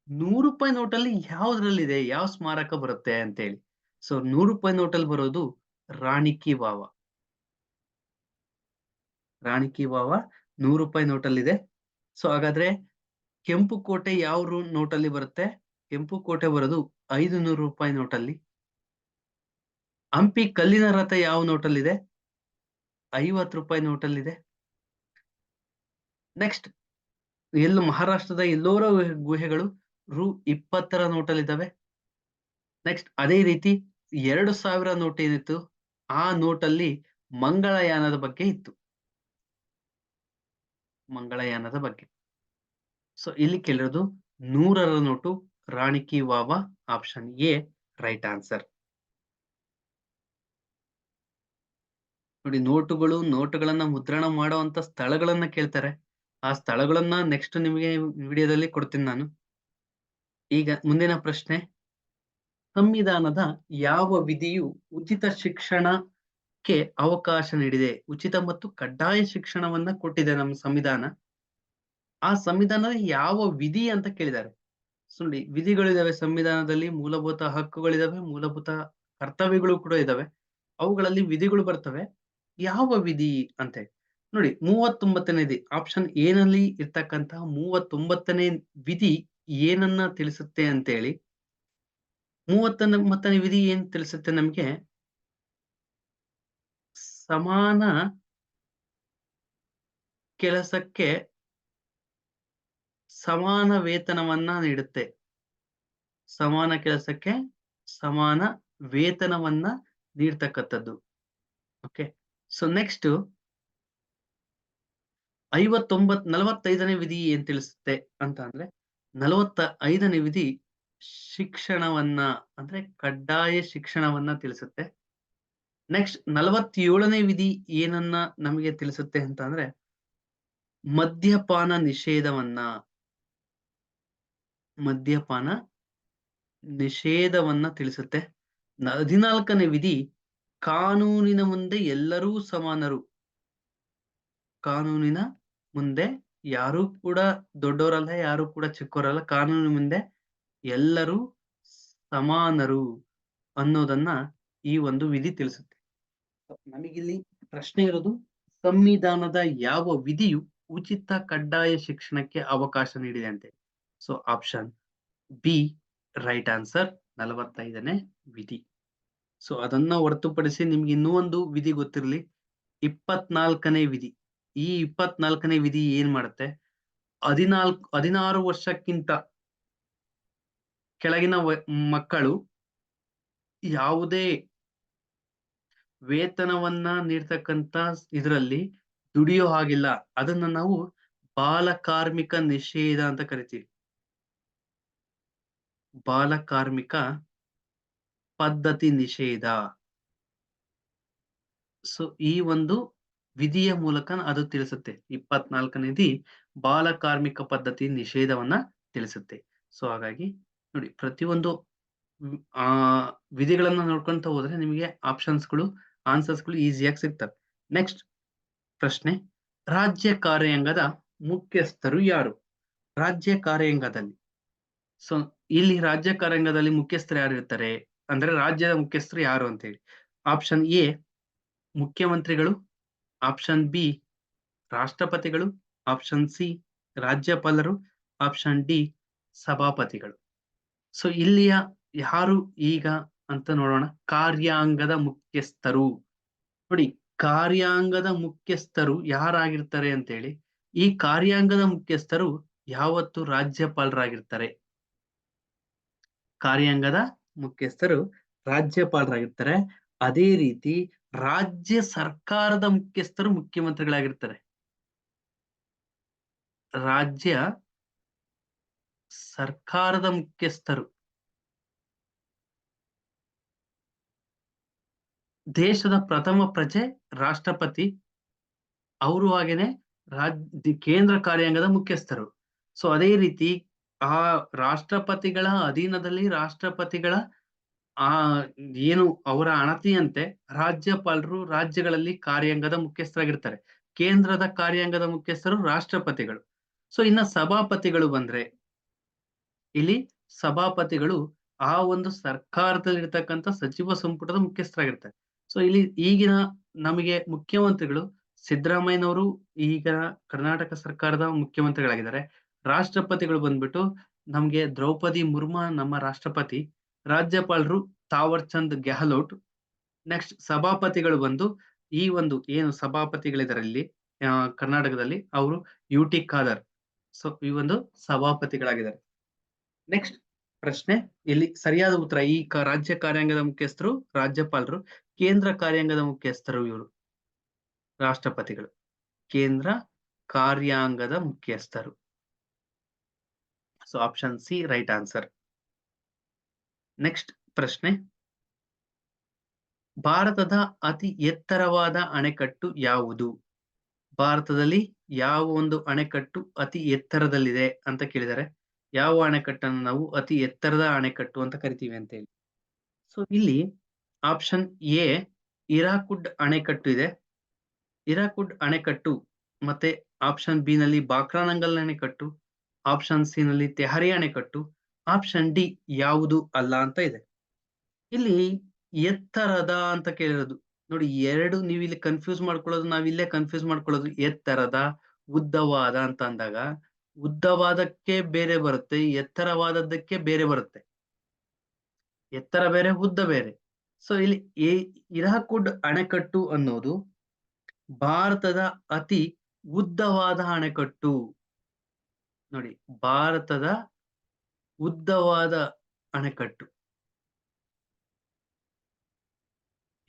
₹100 ನೋಟಲ್ಲಿ ಯಾವ್ದ್ರಲ್ಲಿದೆ, ಯಾವ ಸ್ಮಾರಕ ಬರುತ್ತೆ ಅಂತ ಹೇಳಿ. ಸೊ ₹100 ನೋಟಲ್ಲಿ ಬರೋದು ರಾಣಿ ಕಿ ವಾವ. ರಾಣಿ ಕಿ ವಾವ ₹100 ನೋಟಲ್ಲಿದೆ. ಸೊ ಹಾಗಾದ್ರೆ ಕೆಂಪು ಕೋಟೆ ಯಾವ ನೋಟಲ್ಲಿ ಬರುತ್ತೆ? ಕೆಂಪು ಕೋಟೆ ಬರೋದು ₹500 ನೋಟಲ್ಲಿ. ಹಂಪಿ ಕಲ್ಲಿನ ರಥ ಯಾವ ನೋಟಲ್ಲಿದೆ? ₹50 ನೋಟಲ್ಲಿದೆ. ನೆಕ್ಸ್ಟ್ ಮಹಾರಾಷ್ಟ್ರದ ಎಲ್ಲೋರ ಗುಹೆಗಳು ₹20 ನೋಟಲ್ಲಿದ್ದಾವೆ. ನೆಕ್ಸ್ಟ್ ಅದೇ ರೀತಿ 2000 ನೋಟ್ ಏನಿತ್ತು, ಆ ನೋಟಲ್ಲಿ ಮಂಗಳಯಾನದ ಬಗ್ಗೆ ಇತ್ತು. ಮಂಗಳಯಾನದ ಬಗ್ಗೆ. ಸೊ ಇಲ್ಲಿ ಕೇಳಿರೋದು 100ರ note Rani ki Vav, option A right answer. ನೋಡಿ ನೋಟುಗಳನ್ನ ಮುದ್ರಣ ಮಾಡುವಂತ ಸ್ಥಳಗಳನ್ನ ಕೇಳ್ತಾರೆ. ಆ ಸ್ಥಳಗಳನ್ನ ನೆಕ್ಸ್ಟ್ ನಿಮಗೆ ವಿಡಿಯೋದಲ್ಲಿ ಕೊಡ್ತೀನಿ ನಾನು. ಈಗ ಮುಂದಿನ ಪ್ರಶ್ನೆ, ಸಂವಿಧಾನದ ಯಾವ ವಿಧಿಯು ಉಚಿತ ಶಿಕ್ಷಣಕ್ಕೆ ಅವಕಾಶ ನೀಡಿದೆ? ಉಚಿತ ಮತ್ತು ಕಡ್ಡಾಯ ಶಿಕ್ಷಣವನ್ನ ಕೊಟ್ಟಿದೆ ನಮ್ಮ ಸಂವಿಧಾನ. ಆ ಸಂವಿಧಾನದ ಯಾವ ವಿಧಿ ಅಂತ ಕೇಳಿದ್ದಾರೆ. ಸೊ ನೋಡಿ ವಿಧಿಗಳಿದಾವೆ ಸಂವಿಧಾನದಲ್ಲಿ, ಮೂಲಭೂತ ಹಕ್ಕುಗಳಿದಾವೆ, ಮೂಲಭೂತ ಕರ್ತವ್ಯಗಳು ಕೂಡ ಇದಾವೆ. ಅವುಗಳಲ್ಲಿ ವಿಧಿಗಳು ಬರ್ತವೆ. ಯಾವ ವಿಧಿ ಅಂತ ಹೇಳಿ ನೋಡಿ, 39ನೇ ವಿಧಿ ಆಪ್ಷನ್ ಎ ನಲ್ಲಿ ಇರ್ತಕ್ಕಂತಹ 39ನೇ ವಿಧಿ ಏನನ್ನ ತಿಳಿಸುತ್ತೆ ಅಂತ ಹೇಳಿ. 39ನೇ ವಿಧಿ ಏನ್ ತಿಳಿಸುತ್ತೆ ನಮ್ಗೆ? ಸಮಾನ ಕೆಲಸಕ್ಕೆ ಸಮಾನ ವೇತನವನ್ನ ನೀಡುತ್ತೆ. ಸಮಾನ ಕೆಲಸಕ್ಕೆ ಸಮಾನ ವೇತನವನ್ನ ನೀಡ್ತಕ್ಕಂಥದ್ದು. ಓಕೆ. ಸೊ ನೆಕ್ಸ್ಟ್ 45ನೇ ವಿಧಿ ಏನ್ ತಿಳಿಸುತ್ತೆ ಅಂತ ಅಂದ್ರೆ, 45ನೇ ವಿಧಿ ಶಿಕ್ಷಣವನ್ನ ಅಂದ್ರೆ ಕಡ್ಡಾಯ ಶಿಕ್ಷಣವನ್ನ ತಿಳಿಸುತ್ತೆ. ನೆಕ್ಸ್ಟ್ 47ನೇ ವಿಧಿ ಏನನ್ನ ನಮಗೆ ತಿಳಿಸುತ್ತೆ ಅಂತ ಅಂದ್ರೆ, ಮದ್ಯಪಾನ ನಿಷೇಧವನ್ನ ತಿಳಿಸುತ್ತೆ. 14ನೇ ವಿಧಿ ಕಾನೂನಿನ ಮುಂದೆ ಎಲ್ಲರೂ ಸಮಾನರು. ಕಾನೂನಿನ ಮುಂದೆ ಯಾರು ಕೂಡ ದೊಡ್ಡವರಲ್ಲ, ಯಾರು ಕೂಡ ಚಿಕ್ಕವರಲ್ಲ, ಕಾನೂನಿನ ಮುಂದೆ ಎಲ್ಲರೂ ಸಮಾನರು ಅನ್ನೋದನ್ನ ಈ ಒಂದು ವಿಧಿ ತಿಳಿಸುತ್ತೆ. ನಮಗಿಲ್ಲಿ ಪ್ರಶ್ನೆ ಇರೋದು, ಸಂವಿಧಾನದ ಯಾವ ವಿಧಿಯು ಉಚಿತ ಕಡ್ಡಾಯ ಶಿಕ್ಷಣಕ್ಕೆ ಅವಕಾಶ ನೀಡಿದೆ ಅಂತೆ. So option B right answer, 45ನೇ ವಿಧಿ. ಸೊ ಅದನ್ನ ಹೊರತುಪಡಿಸಿ ನಿಮ್ಗೆ ಇನ್ನೂ ಒಂದು ವಿಧಿ ಗೊತ್ತಿರಲಿ, 24ನೇ ವಿಧಿ. ಈ 24ನೇ ವಿಧಿ ಏನ್ ಮಾಡುತ್ತೆ, 16 ವರ್ಷಕ್ಕಿಂತ ಕೆಳಗಿನ ಮಕ್ಕಳು ಯಾವುದೇ ವೇತನವನ್ನ ನೀಡ್ತಕ್ಕಂತ ಇದರಲ್ಲಿ ದುಡಿಯೋ ಹಾಗಿಲ್ಲ. ಅದನ್ನ ನಾವು ಬಾಲ ಕಾರ್ಮಿಕ ನಿಷೇಧ ಅಂತ ಕರಿತೀವಿ. ಬಾಲ ಕಾರ್ಮಿಕ ಪದ್ಧತಿ ನಿಷೇಧ. ಸೊ ಈ ಒಂದು ವಿಧಿಯ ಮೂಲಕ ಅದು ತಿಳಿಸುತ್ತೆ. 24ನೇ ವಿಧಿ ಬಾಲ ಕಾರ್ಮಿಕ ಪದ್ಧತಿ ನಿಷೇಧವನ್ನ ತಿಳಿಸುತ್ತೆ. ಸೊ ಹಾಗಾಗಿ ನೋಡಿ, ಪ್ರತಿಯೊಂದು ಆ ವಿಧಿಗಳನ್ನ ನೋಡ್ಕೊಂತ ಹೋದ್ರೆ ನಿಮಗೆ ಆನ್ಸರ್ಸ್ಗಳು ಈಸಿಯಾಗಿ ಸಿಗ್ತವೆ. ನೆಕ್ಸ್ಟ್ ಪ್ರಶ್ನೆ, ರಾಜ್ಯ ಕಾರ್ಯಾಂಗದ ಮುಖ್ಯಸ್ಥರು ಯಾರು? ರಾಜ್ಯ ಕಾರ್ಯಾಂಗದಲ್ಲಿ. ಸೊ ಇಲ್ಲಿ ರಾಜ್ಯ ಕಾರ್ಯಾಂಗದಲ್ಲಿ ಮುಖ್ಯಸ್ಥರು ಯಾರು ಇರ್ತಾರೆ ಅಂದ್ರೆ ರಾಜ್ಯದ ಮುಖ್ಯಸ್ಥರು ಯಾರು ಅಂತ ಹೇಳಿ. ಆಪ್ಷನ್ ಎ ಮುಖ್ಯಮಂತ್ರಿಗಳು, ಆಪ್ಷನ್ ಬಿ ರಾಷ್ಟ್ರಪತಿಗಳು, ಆಪ್ಷನ್ ಸಿ ರಾಜ್ಯಪಾಲರು, ಆಪ್ಷನ್ ಡಿ ಸಭಾಪತಿಗಳು. ಸೊ ಇಲ್ಲಿಯ ಯಾರು ಈಗ ಅಂತ ನೋಡೋಣ. ಕಾರ್ಯಾಂಗದ ಮುಖ್ಯಸ್ಥರು. ನೋಡಿ, ಕಾರ್ಯಾಂಗದ ಮುಖ್ಯಸ್ಥರು ಯಾರಾಗಿರ್ತಾರೆ ಅಂತೇಳಿ. ಈ ಕಾರ್ಯಾಂಗದ ಮುಖ್ಯಸ್ಥರು ಯಾವತ್ತು ರಾಜ್ಯಪಾಲರಾಗಿರ್ತಾರೆ. ಕಾರ್ಯಾಂಗದ ಮುಖ್ಯಸ್ಥರು ರಾಜ್ಯಪಾಲರಾಗಿರ್ತಾರೆ. ಅದೇ ರೀತಿ ರಾಜ್ಯ ಸರ್ಕಾರದ ಮುಖ್ಯಸ್ಥರು ಮುಖ್ಯಮಂತ್ರಿಗಳಾಗಿರ್ತಾರೆ. ರಾಜ್ಯ ಸರ್ಕಾರದ ಮುಖ್ಯಸ್ಥರು ದೇಶದ ಪ್ರಥಮ ಪ್ರಜೆ ರಾಷ್ಟ್ರಪತಿ. ಅವರು ಹಾಗೇನೆ ಕೇಂದ್ರ ಕಾರ್ಯಾಂಗದ ಮುಖ್ಯಸ್ಥರು. ಸೊ ಅದೇ ರೀತಿ ಆ ರಾಷ್ಟ್ರಪತಿಗಳ ಅಧೀನದಲ್ಲಿ ರಾಷ್ಟ್ರಪತಿಗಳ ಆ ಏನು ಅವರ ಅಣತಿಯಂತೆ ರಾಜ್ಯಪಾಲರು ರಾಜ್ಯಗಳಲ್ಲಿ ಕಾರ್ಯಾಂಗದ ಮುಖ್ಯಸ್ಥರಾಗಿರ್ತಾರೆ. ಕೇಂದ್ರದ ಕಾರ್ಯಾಂಗದ ಮುಖ್ಯಸ್ಥರು ರಾಷ್ಟ್ರಪತಿಗಳು. ಸೊ ಇನ್ನ ಸಭಾಪತಿಗಳು ಬಂದ್ರೆ, ಇಲ್ಲಿ ಸಭಾಪತಿಗಳು ಆ ಒಂದು ಸರ್ಕಾರದಲ್ಲಿರ್ತಕ್ಕಂಥ ಸಚಿವ ಸಂಪುಟದ ಮುಖ್ಯಸ್ಥರಾಗಿರ್ತಾರೆ. ಸೊ ಇಲ್ಲಿ ಈಗಿನ ನಮಗೆ ಮುಖ್ಯಮಂತ್ರಿಗಳು ಸಿದ್ದರಾಮಯ್ಯನವರು ಈಗ ಕರ್ನಾಟಕ ಸರ್ಕಾರದ ಮುಖ್ಯಮಂತ್ರಿಗಳಾಗಿದ್ದಾರೆ. ರಾಷ್ಟ್ರಪತಿಗಳು ಬಂದ್ಬಿಟ್ಟು ನಮ್ಗೆ ದ್ರೌಪದಿ ಮುರ್ಮು ನಮ್ಮ ರಾಷ್ಟ್ರಪತಿ. ರಾಜ್ಯಪಾಲರು ತಾವರ್ ಚಂದ್ ಗೆಹ್ಲೋಟ್. ನೆಕ್ಸ್ಟ್ ಸಭಾಪತಿಗಳು ಬಂದು ಈ ಒಂದು ಏನು ಸಭಾಪತಿಗಳಿದ್ದಾರೆ ಇಲ್ಲಿ ಕರ್ನಾಟಕದಲ್ಲಿ ಅವರು UT ಖಾದರ್. ಸೊ ಈ ಒಂದು ಸಭಾಪತಿಗಳಾಗಿದ್ದಾರೆ. ನೆಕ್ಸ್ಟ್ ಪ್ರಶ್ನೆ, ಇಲ್ಲಿ ಸರಿಯಾದ ಉತ್ತರ ಈ ರಾಜ್ಯ ಕಾರ್ಯಾಂಗದ ಮುಖ್ಯಸ್ಥರು ರಾಜ್ಯಪಾಲರು, ಕೇಂದ್ರ ಕಾರ್ಯಾಂಗದ ಮುಖ್ಯಸ್ಥರು ಇವರು ರಾಷ್ಟ್ರಪತಿಗಳು. ಕೇಂದ್ರ ಕಾರ್ಯಾಂಗದ ಮುಖ್ಯಸ್ಥರು. So option C right answer. Next ಪ್ರಶ್ನೆ, ಭಾರತದ ಅತಿ ಎತ್ತರವಾದ ಅಣೆಕಟ್ಟು ಯಾವುದು? ಭಾರತದಲ್ಲಿ ಯಾವ ಒಂದು ಅಣೆಕಟ್ಟು ಅತಿ ಎತ್ತರದಲ್ಲಿದೆ ಅಂತ ಕೇಳಿದರೆ, ಯಾವ ಅಣೆಕಟ್ಟನ್ನು ನಾವು ಅತಿ ಎತ್ತರದ ಅಣೆಕಟ್ಟು ಅಂತ ಕರಿತೀವಿ ಅಂತ ಹೇಳಿ. ಸೊ ಇಲ್ಲಿ ಆಪ್ಷನ್ ಎ ಹಿರಾಕುಡ್ ಅಣೆಕಟ್ಟು ಇದೆ. ಹಿರಾಕುಡ್ ಅಣೆಕಟ್ಟು ಮತ್ತೆ ಆಪ್ಷನ್ ಬಿ ನಲ್ಲಿ ಬಾಕ್ರಾನಂಗಲ್ ಅಣೆಕಟ್ಟು, ಆಪ್ಷನ್ ಸಿ ನಲ್ಲಿ ತೆಹರಿ ಅಣೆಕಟ್ಟು, ಆಪ್ಷನ್ ಡಿ ಯಾವುದು ಅಲ್ಲ ಅಂತ ಇದೆ. ಇಲ್ಲಿ ಎತ್ತರದ ಅಂತ ಕೇಳಿರೋದು ನೋಡಿ, ಎರಡು ನೀವು ಇಲ್ಲಿ ಕನ್ಫ್ಯೂಸ್ ಮಾಡ್ಕೊಳ್ಳೋದು, ನಾವಿಲ್ಲೇ ಕನ್ಫ್ಯೂಸ್ ಮಾಡ್ಕೊಳ್ಳೋದು. ಎತ್ತರದ, ಉದ್ದವಾದ ಅಂತ ಅಂದಾಗ ಉದ್ದವಾದಕ್ಕೆ ಬೇರೆ ಬರುತ್ತೆ, ಎತ್ತರವಾದದ್ದಕ್ಕೆ ಬೇರೆ ಬರುತ್ತೆ. ಎತ್ತರ ಬೇರೆ, ಉದ್ದ ಬೇರೆ. ಸೊ ಇಲ್ಲಿ ಹಿರಾಕುಡ್ ಅಣೆಕಟ್ಟು ಅನ್ನೋದು ಭಾರತದ ಅತಿ ಉದ್ದವಾದ ಅಣೆಕಟ್ಟು. ನೋಡಿ, ಭಾರತದ ಉದ್ದವಾದ ಅಣೆಕಟ್ಟು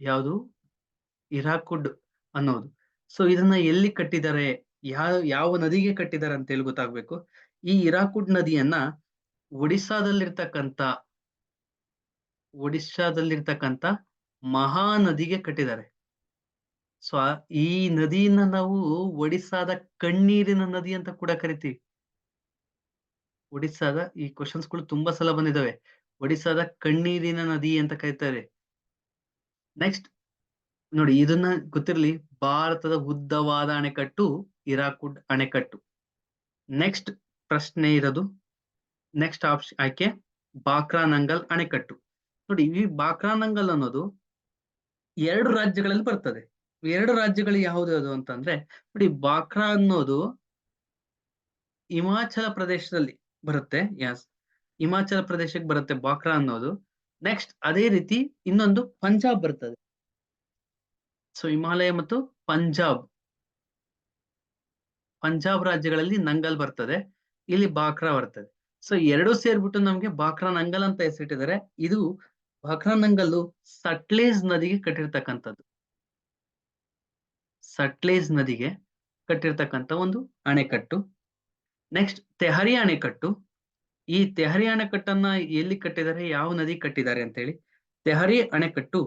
ಯಾವುದು? ಹಿರಾಕುಡ್ ಅನ್ನೋದು. ಸೊ ಇದನ್ನ ಎಲ್ಲಿ ಕಟ್ಟಿದ್ದಾರೆ, ಯಾವ ನದಿಗೆ ಕಟ್ಟಿದ್ದಾರೆ ಅಂತ ಹೇಳಿ ಗೊತ್ತಾಗ್ಬೇಕು. ಈ ಹಿರಾಕುಡ್ ನದಿಯನ್ನ ಒಡಿಶಾದಲ್ಲಿರ್ತಕ್ಕಂಥ ಮಹಾನದಿಗೆ ಕಟ್ಟಿದ್ದಾರೆ. ಸೊ ಈ ನದಿಯನ್ನ ನಾವು ಒಡಿಸ್ಸಾದ ಕಣ್ಣೀರಿನ ನದಿ ಅಂತ ಕೂಡ ಕರಿತೀವಿ. ಒಡಿಸ್ಸಾದ ಈ ಕ್ವಶನ್ಸ್ಗಳು ತುಂಬಾ ಸಲ ಬಂದಿದ್ದಾವೆ. ಒಡಿಸ್ಸಾದ ಕಣ್ಣೀರಿನ ನದಿ ಅಂತ ಕರೀತಾರೆ. ನೆಕ್ಸ್ಟ್ ನೋಡಿ, ಇದನ್ನ ಗೊತ್ತಿರಲಿ, ಭಾರತದ ಉದ್ದವಾದ ಅಣೆಕಟ್ಟು ಹಿರಾಕುಡ್ ಅಣೆಕಟ್ಟು. ನೆಕ್ಸ್ಟ್ ಪ್ರಶ್ನೆ ಇರೋದು, ನೆಕ್ಸ್ಟ್ ಆಪ್ಷನ್ ಆಯ್ಕೆ ಬಾಕ್ರಾನಂಗಲ್ ಅಣೆಕಟ್ಟು. ನೋಡಿ, ಈ ಬಾಕ್ರಾನಂಗಲ್ ಅನ್ನೋದು 2 ರಾಜ್ಯಗಳಲ್ಲಿ ಬರ್ತದೆ. 2 ರಾಜ್ಯಗಳು ಯಾವ್ದು ಅಂತಂದ್ರೆ, ನೋಡಿ, ಬಾಕ್ರಾ ಅನ್ನೋದು ಹಿಮಾಚಲ ಪ್ರದೇಶದಲ್ಲಿ ಬರುತ್ತೆ. ಯಸ್, ಹಿಮಾಚಲ ಪ್ರದೇಶಕ್ಕೆ ಬರುತ್ತೆ ಬಾಕ್ರಾ ಅನ್ನೋದು. ನೆಕ್ಸ್ಟ್ ಅದೇ ರೀತಿ ಇನ್ನೊಂದು ಪಂಜಾಬ್ ಬರ್ತದೆ. ಸೊ ಹಿಮಾಲಯ ಮತ್ತು ಪಂಜಾಬ್ ರಾಜ್ಯಗಳಲ್ಲಿ ನಂಗಲ್ ಬರ್ತದೆ, ಇಲ್ಲಿ ಬಾಕ್ರಾ ಬರ್ತದೆ. ಸೊ 2 ಸೇರ್ಬಿಟ್ಟು ನಮ್ಗೆ ಬಾಕ್ರಾ ನಂಗಲ್ ಅಂತ ಹೆಸರಿಟ್ಟಿದ್ದಾರೆ. ಇದು ಬಾಕ್ರಾ ನಂಗಲ್ಲು ಸಟ್ಲೇಜ್ ನದಿಗೆ ಕಟ್ಟಿರ್ತಕ್ಕಂಥದ್ದು. ಸಟ್ಲೇಜ್ ನದಿಗೆ ಕಟ್ಟಿರ್ತಕ್ಕಂಥ ಒಂದು ಅಣೆಕಟ್ಟು. ನೆಕ್ಸ್ಟ್ ತೆಹರಿ ಅಣೆಕಟ್ಟು. ಈ ತೆಹರಿ ಅಣೆಕಟ್ಟನ್ನ ಎಲ್ಲಿ ಕಟ್ಟಿದ್ದಾರೆ, ಯಾವ ನದಿ ಕಟ್ಟಿದ್ದಾರೆ ಅಂತ ಹೇಳಿ. ತೆಹರಿ ಅಣೆಕಟ್ಟು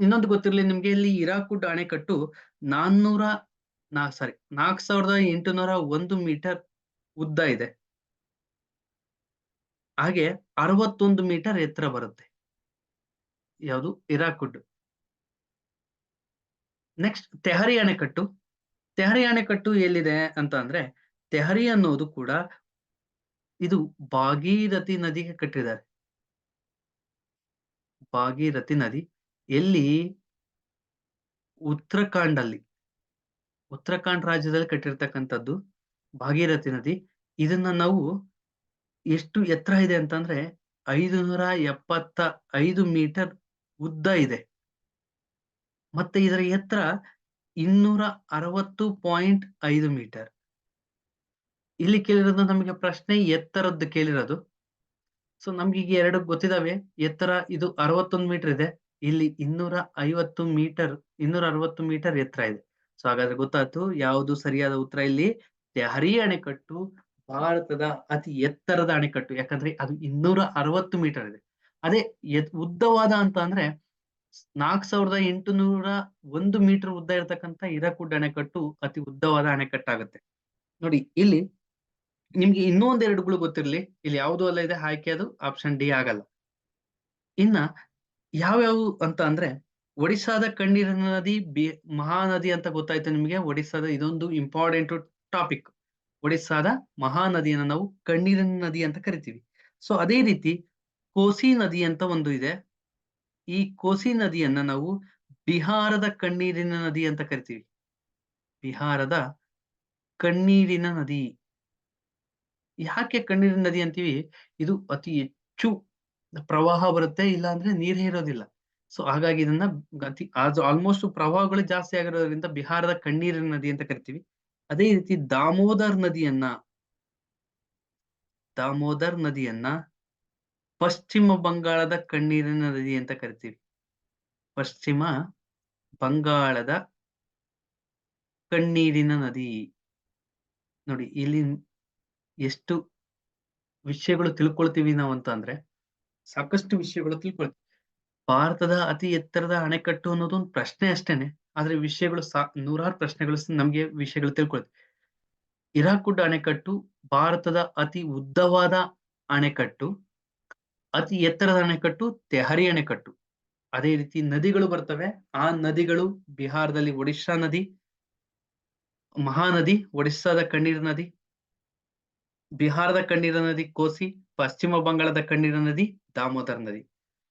ಇನ್ನೊಂದು ಗೊತ್ತಿರಲಿ ನಿಮ್ಗೆ, ಇಲ್ಲಿ ಹಿರಾಕುಡ್ ಅಣೆಕಟ್ಟು 4801 ಮೀಟರ್ ಉದ್ದ ಇದೆ. ಹಾಗೆ 61 ಮೀಟರ್ ಎತ್ತರ ಬರುತ್ತೆ. ಯಾವುದು? ಹಿರಾಕುಡ್. ನೆಕ್ಸ್ಟ್ ತೆಹರಿ ಅಣೆಕಟ್ಟು. ತೆಹರಿ ಅಣೆಕಟ್ಟು ಎಲ್ಲಿದೆ ಅಂತ ಅಂದ್ರೆ, ತೆಹರಿ ಅನ್ನೋದು ಕೂಡ ಇದು ಭಾಗೀರಥಿ ನದಿಗೆ ಕಟ್ಟಿದ್ದಾರೆ. ಭಾಗೀರಥಿ ನದಿ ಎಲ್ಲಿ ಉತ್ತರಾಖಂಡ್ ಅಲ್ಲಿ ಉತ್ತರಾಖಂಡ್ ರಾಜ್ಯದಲ್ಲಿ ಕಟ್ಟಿರ್ತಕ್ಕಂಥದ್ದು ಭಾಗೀರಥಿ ನದಿ. ಇದನ್ನ ನಾವು ಎಷ್ಟು ಎತ್ತರ ಇದೆ ಅಂತಂದ್ರೆ 575 ಮೀಟರ್ ಉದ್ದ ಇದೆ. ಮತ್ತೆ ಇದರ ಎತ್ತರ 260.5 ಮೀಟರ್. ಇಲ್ಲಿ ಕೇಳಿರೋದು ನಮಗೆ ಪ್ರಶ್ನೆ ಎತ್ತರದ್ದು ಕೇಳಿರೋದು. ಸೊ ನಮ್ಗೆ ಈಗ ಎರಡು ಗೊತ್ತಿದಾವೆ. ಎತ್ತರ ಇದು 61 ಮೀಟರ್ ಇದೆ, ಇಲ್ಲಿ 260 ಮೀಟರ್ ಎತ್ತರ ಇದೆ. ಸೊ ಹಾಗಾದ್ರೆ ಗೊತ್ತಾಯ್ತು ಯಾವುದು ಸರಿಯಾದ ಉತ್ತರ. ಇಲ್ಲಿ ತೆಹರಿ ಅಣೆಕಟ್ಟು ಭಾರತದ ಅತಿ ಎತ್ತರದ ಅಣೆಕಟ್ಟು, ಯಾಕಂದ್ರೆ ಅದು 260 ಮೀಟರ್ ಇದೆ. ಅದೇ ಉದ್ದವಾದ ಅಂತ ಅಂದ್ರೆ 4801 ಮೀಟರ್ ಉದ್ದ ಇರತಕ್ಕಂತ ಹಿರಾಕುಡ್ ಅಣೆಕಟ್ಟು ಅತಿ ಉದ್ದವಾದ ಅಣೆಕಟ್ಟಾಗುತ್ತೆ. ನೋಡಿ ಇಲ್ಲಿ ನಿಮ್ಗೆ ಇನ್ನೂ ಒಂದೆರಡುಗಳು ಗೊತ್ತಿರ್ಲಿ. ಇಲ್ಲಿ ಯಾವುದು ಅಲ್ಲ ಇದೆ ಆಯ್ಕೆ, ಅದು ಆಪ್ಷನ್ ಡಿ ಆಗಲ್ಲ. ಇನ್ನ ಯಾವ್ಯಾವು ಅಂತ ಅಂದ್ರೆ ಒಡಿಸ್ಸಾದ ಕಣ್ಣೀರಿನ ನದಿ ಮಹಾನದಿ ಅಂತ ಗೊತ್ತಾಯ್ತು ನಿಮಗೆ. ಒಡಿಸ್ಸಾದ ಇದೊಂದು ಇಂಪಾರ್ಟೆಂಟ್ ಟಾಪಿಕ್. ಒಡಿಸ್ಸಾದ ಮಹಾನದಿಯನ್ನು ನಾವು ಕಣ್ಣೀರಿನ ನದಿ ಅಂತ ಕರಿತೀವಿ. ಸೊ ಅದೇ ರೀತಿ ಕೋಸಿ ನದಿ ಅಂತ ಒಂದು ಇದೆ. ಈ ಕೋಸಿ ನದಿಯನ್ನ ನಾವು ಬಿಹಾರದ ಕಣ್ಣೀರಿನ ನದಿ ಅಂತ ಕರಿತೀವಿ. ಬಿಹಾರದ ಕಣ್ಣೀರಿನ ನದಿ. ಯಾಕೆ ಕಣ್ಣೀರಿನ ನದಿ ಅಂತೀವಿ? ಇದು ಅತಿ ಹೆಚ್ಚು ಪ್ರವಾಹ ಬರುತ್ತೆ, ಇಲ್ಲ ಅಂದ್ರೆ ನೀರೇ ಇರೋದಿಲ್ಲ. ಸೊ ಹಾಗಾಗಿ ಇದನ್ನ ಆಲ್ಮೋಸ್ಟ್ ಪ್ರವಾಹಗಳು ಜಾಸ್ತಿ ಆಗಿರೋದ್ರಿಂದ ಬಿಹಾರದ ಕಣ್ಣೀರಿನ ನದಿ ಅಂತ ಕರಿತೀವಿ. ಅದೇ ರೀತಿ ದಾಮೋದರ್ ನದಿಯನ್ನ ಪಶ್ಚಿಮ ಬಂಗಾಳದ ಕಣ್ಣೀರಿನ ನದಿ ಅಂತ ಕರಿತೀವಿ. ಪಶ್ಚಿಮ ಬಂಗಾಳದ ಕಣ್ಣೀರಿನ ನದಿ. ನೋಡಿ ಇಲ್ಲಿ ಎಷ್ಟು ವಿಷಯಗಳು ತಿಳ್ಕೊಳ್ತೀವಿ ನಾವು ಅಂತ ಅಂದ್ರೆ, ಸಾಕಷ್ಟು ವಿಷಯಗಳು ತಿಳ್ಕೊಳ್ತೀವಿ. ಭಾರತದ ಅತಿ ಎತ್ತರದ ಅಣೆಕಟ್ಟು ಅನ್ನೋದು ಒಂದು ಪ್ರಶ್ನೆ ಅಷ್ಟೇನೆ, ಆದ್ರೆ ವಿಷಯಗಳು ನೂರಾರು ಪ್ರಶ್ನೆಗಳು ನಮ್ಗೆ ವಿಷಯಗಳು ತಿಳ್ಕೊಳ್ತೀವಿ. ಹಿರಾಕುಡ್ ಅಣೆಕಟ್ಟು ಭಾರತದ ಅತಿ ಉದ್ದವಾದ ಅಣೆಕಟ್ಟು, ಅತಿ ಎತ್ತರದ ಅಣೆಕಟ್ಟು ತೆಹರಿ ಅಣೆಕಟ್ಟು. ಅದೇ ರೀತಿ ನದಿಗಳು ಬರ್ತವೆ. ಆ ನದಿಗಳು ಬಿಹಾರದಲ್ಲಿ ಒಡಿಶಾ ನದಿ ಮಹಾನದಿ, ಒಡಿಸ್ಸಾದ ಕಣ್ಣೀರಿನ ನದಿ, ಬಿಹಾರದ ಕಣ್ಣೀರಿನ ನದಿ ಕೋಸಿ, ಪಶ್ಚಿಮ ಬಂಗಾಳದ ಕಣ್ಣೀರಿನ ನದಿ ದಾಮೋದರ್ ನದಿ.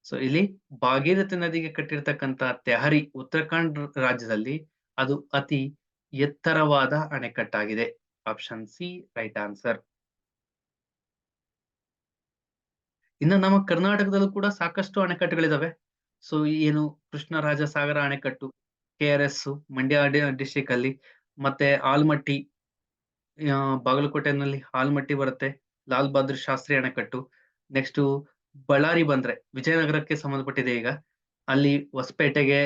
ಸೊ ಇಲ್ಲಿ ಭಾಗೀರಥಿ ನದಿಗೆ ಕಟ್ಟಿರ್ತಕ್ಕಂತ ತೆಹರಿ ಉತ್ತರಾಖಂಡ್ ರಾಜ್ಯದಲ್ಲಿ ಅದು ಅತಿ ಎತ್ತರವಾದ ಅಣೆಕಟ್ಟಾಗಿದೆ. Option C right answer. ಇನ್ನು ನಮ್ಮ ಕರ್ನಾಟಕದಲ್ಲೂ ಕೂಡ ಸಾಕಷ್ಟು ಅಣೆಕಟ್ಟುಗಳಿದಾವೆ. ಸೊ ಏನು ಕೃಷ್ಣರಾಜಸಾಗರ ಅಣೆಕಟ್ಟು KRS ಮಂಡ್ಯ ಡಿಸ್ಟಿಕ್ ಅಲ್ಲಿ, ಮತ್ತೆ ಆಲ್ಮಟ್ಟಿ ಬಾಗಲಕೋಟೆನಲ್ಲಿ ಆಲ್ಮಟ್ಟಿ ಬರುತ್ತೆ, ಲಾಲ್ ಬಹದ್ದೂರ್ ಶಾಸ್ತ್ರಿ ಅಣೆಕಟ್ಟು. ನೆಕ್ಸ್ಟ್ ಬಳ್ಳಾರಿ ಬಂದ್ರೆ ವಿಜಯನಗರಕ್ಕೆ ಸಂಬಂಧಪಟ್ಟಿದೆ. ಈಗ ಅಲ್ಲಿ ಹೊಸಪೇಟೆಗೆ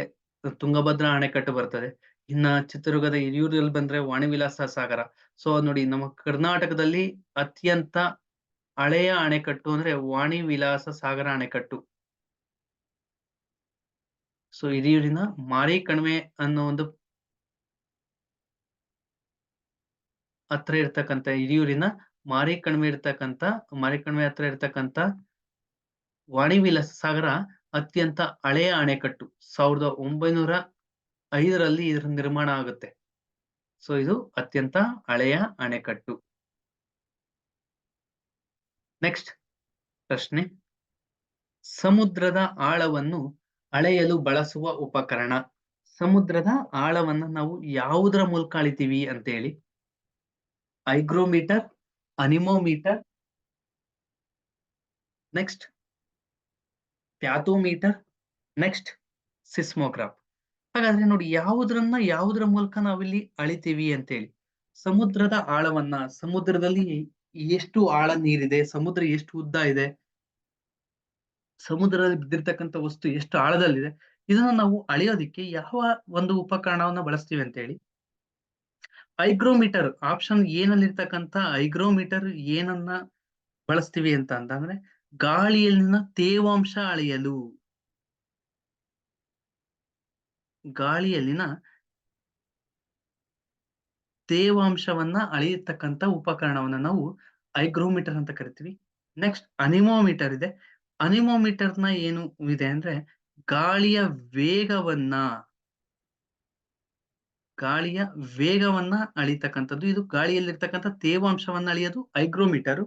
ತುಂಗಭದ್ರಾ ಅಣೆಕಟ್ಟು ಬರ್ತದೆ. ಇನ್ನ ಚಿತ್ರದುರ್ಗದ ಹಿರಿಯೂರಲ್ಲಿ ಬಂದ್ರೆ ವಾಣಿವಿಲಾಸ ಸಾಗರ. ಸೊ ನೋಡಿ ನಮ್ಮ ಕರ್ನಾಟಕದಲ್ಲಿ ಅತ್ಯಂತ ಹಳೆಯ ಅಣೆಕಟ್ಟು ಅಂದ್ರೆ ವಾಣಿವಿಲಾಸ ಸಾಗರ ಅಣೆಕಟ್ಟು. ಸೊ ಹಿರಿಯೂರಿನ ಮಾರಿ ಕಣಿವೆ ಅನ್ನೋ ಒಂದು ಹತ್ರ ಇರ್ತಕ್ಕಂಥ, ಹಿರಿಯೂರಿನ ಮಾರಿ ಕಣಿವೆ ಹತ್ರ ಇರ್ತಕ್ಕಂಥ ವಾಣಿವಿಲಾಸ ಸಾಗರ ಅತ್ಯಂತ ಹಳೆಯ ಅಣೆಕಟ್ಟು. 1905ರಲ್ಲಿ ಇದರ ನಿರ್ಮಾಣ ಆಗುತ್ತೆ. ಸೊ ಇದು ಅತ್ಯಂತ ಹಳೆಯ ಅಣೆಕಟ್ಟು. ನೆಕ್ಸ್ಟ್ ಪ್ರಶ್ನೆ, ಸಮುದ್ರದ ಆಳವನ್ನು ಅಳೆಯಲು ಬಳಸುವ ಉಪಕರಣ. ಸಮುದ್ರದ ಆಳವನ್ನ ನಾವು ಯಾವುದರ ಮೂಲಕ ಅಳಿತೀವಿ ಅಂತ ಹೇಳಿ? Hygrometer, anemometer, next pathometer, next seismograph. ಹಾಗಾದ್ರೆ ನೋಡಿ ಯಾವುದರ ಮೂಲಕ ನಾವಿಲ್ಲಿ ಅಳಿತೀವಿ ಅಂತ ಹೇಳಿ? ಸಮುದ್ರದ ಆಳವನ್ನ, ಸಮುದ್ರದಲ್ಲಿ ಎಷ್ಟು ಆಳ ನೀರಿದೆ, ಸಮುದ್ರ ಎಷ್ಟು ಉದ್ದ ಇದೆ, ಸಮುದ್ರದಲ್ಲಿ ಬಿದ್ದಿರ್ತಕ್ಕಂಥ ವಸ್ತು ಎಷ್ಟು ಆಳದಲ್ಲಿದೆ, ಇದನ್ನ ನಾವು ಅಳೆಯೋದಿಕ್ಕೆ ಯಾವ ಒಂದು ಉಪಕರಣವನ್ನ ಬಳಸ್ತೀವಿ ಅಂತ ಹೇಳಿ? ಹೈಗ್ರೋಮೀಟರ್. ಆಪ್ಷನ್ ಏನಲ್ಲಿರ್ತಕ್ಕಂಥ ಹೈಗ್ರೋಮೀಟರ್ ಏನನ್ನ ಬಳಸ್ತೀವಿ ಅಂತ ಅಂತಂದ್ರೆ ಗಾಳಿಯಲ್ಲಿನ ತೇವಾಂಶ ಅಳೆಯಲು. ಗಾಳಿಯಲ್ಲಿನ ತೇವಾಂಶವನ್ನ ಅಳೆಯತಕ್ಕಂತ ಉಪಕರಣವನ್ನ ನಾವು ಹೈಗ್ರೋಮೀಟರ್ ಅಂತ ಕರಿತೀವಿ. ನೆಕ್ಸ್ಟ್ ಅನಿಮೋಮೀಟರ್ ಇದೆ. ಅನಿಮೋಮೀಟರ್ನ ಏನು ಇದೆ ಅಂದ್ರೆ ಗಾಳಿಯ ವೇಗವನ್ನ ಅಳಿತಕ್ಕಂಥದ್ದು. ಇದು ಗಾಳಿಯಲ್ಲಿರ್ತಕ್ಕಂಥ ತೇವಾಂಶವನ್ನ ಅಳೆಯೋದು ಹೈಗ್ರೋಮೀಟರ್,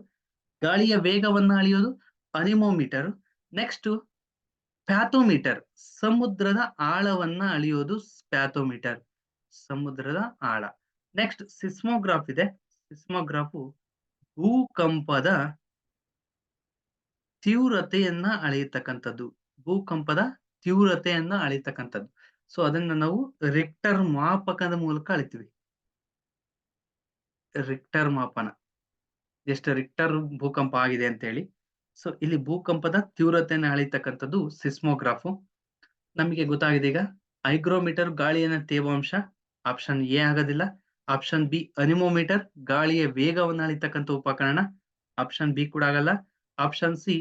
ಗಾಳಿಯ ವೇಗವನ್ನ ಅಳೆಯೋದು ಅನಿಮೋಮೀಟರ್. ನೆಕ್ಸ್ಟ್ ಪ್ಯಾಥೋಮೀಟರ್, ಸಮುದ್ರದ ಆಳವನ್ನ ಅಳೆಯೋದು ಪ್ಯಾಥೋಮೀಟರ್, ಸಮುದ್ರದ ಆಳ. ನೆಕ್ಸ್ಟ್ ಸಿಸ್ಮೋಗ್ರಾಫ್ ಇದೆ. ಸಿಸ್ಮೋಗ್ರಾಫು ಭೂಕಂಪದ ತೀವ್ರತೆಯನ್ನ ಅಳೆಯತಕ್ಕಂಥದ್ದು, ಭೂಕಂಪದ ತೀವ್ರತೆಯನ್ನ ಅಳೆಯತಕ್ಕಂಥದ್ದು. ಸೊ ಅದನ್ನ ನಾವು ರಿಕ್ಟರ್ ಮಾಪಕದ ಮೂಲಕ ಅಳಿತೀವಿ. ರಿಕ್ಟರ್ ಮಾಪನ, ಎಷ್ಟು ರಿಕ್ಟರ್ ಭೂಕಂಪ ಆಗಿದೆ ಅಂತ ಹೇಳಿ. ಸೊ ಇಲ್ಲಿ ಭೂಕಂಪದ ತೀವ್ರತೆಯನ್ನು ಅಳಿತಕ್ಕಂಥದ್ದು ಸಿಸ್ಮೋಗ್ರಾಫು. ನಮಗೆ ಗೊತ್ತಾಗಿದೆ ಈಗ. ಹೈಗ್ರೋಮೀಟರ್ ಗಾಳಿಯ ತೇವಾಂಶ, ಆಪ್ಷನ್ ಎ ಆಗೋದಿಲ್ಲ. ಆಪ್ಷನ್ ಬಿ ಅನಿಮೋಮೀಟರ್ ಗಾಳಿಯ ವೇಗವನ್ನು ಅಳಿತಕ್ಕಂಥ ಉಪಕರಣ, ಆಪ್ಷನ್ ಬಿ ಕೂಡ ಆಗಲ್ಲ. ಆಪ್ಷನ್ ಸಿ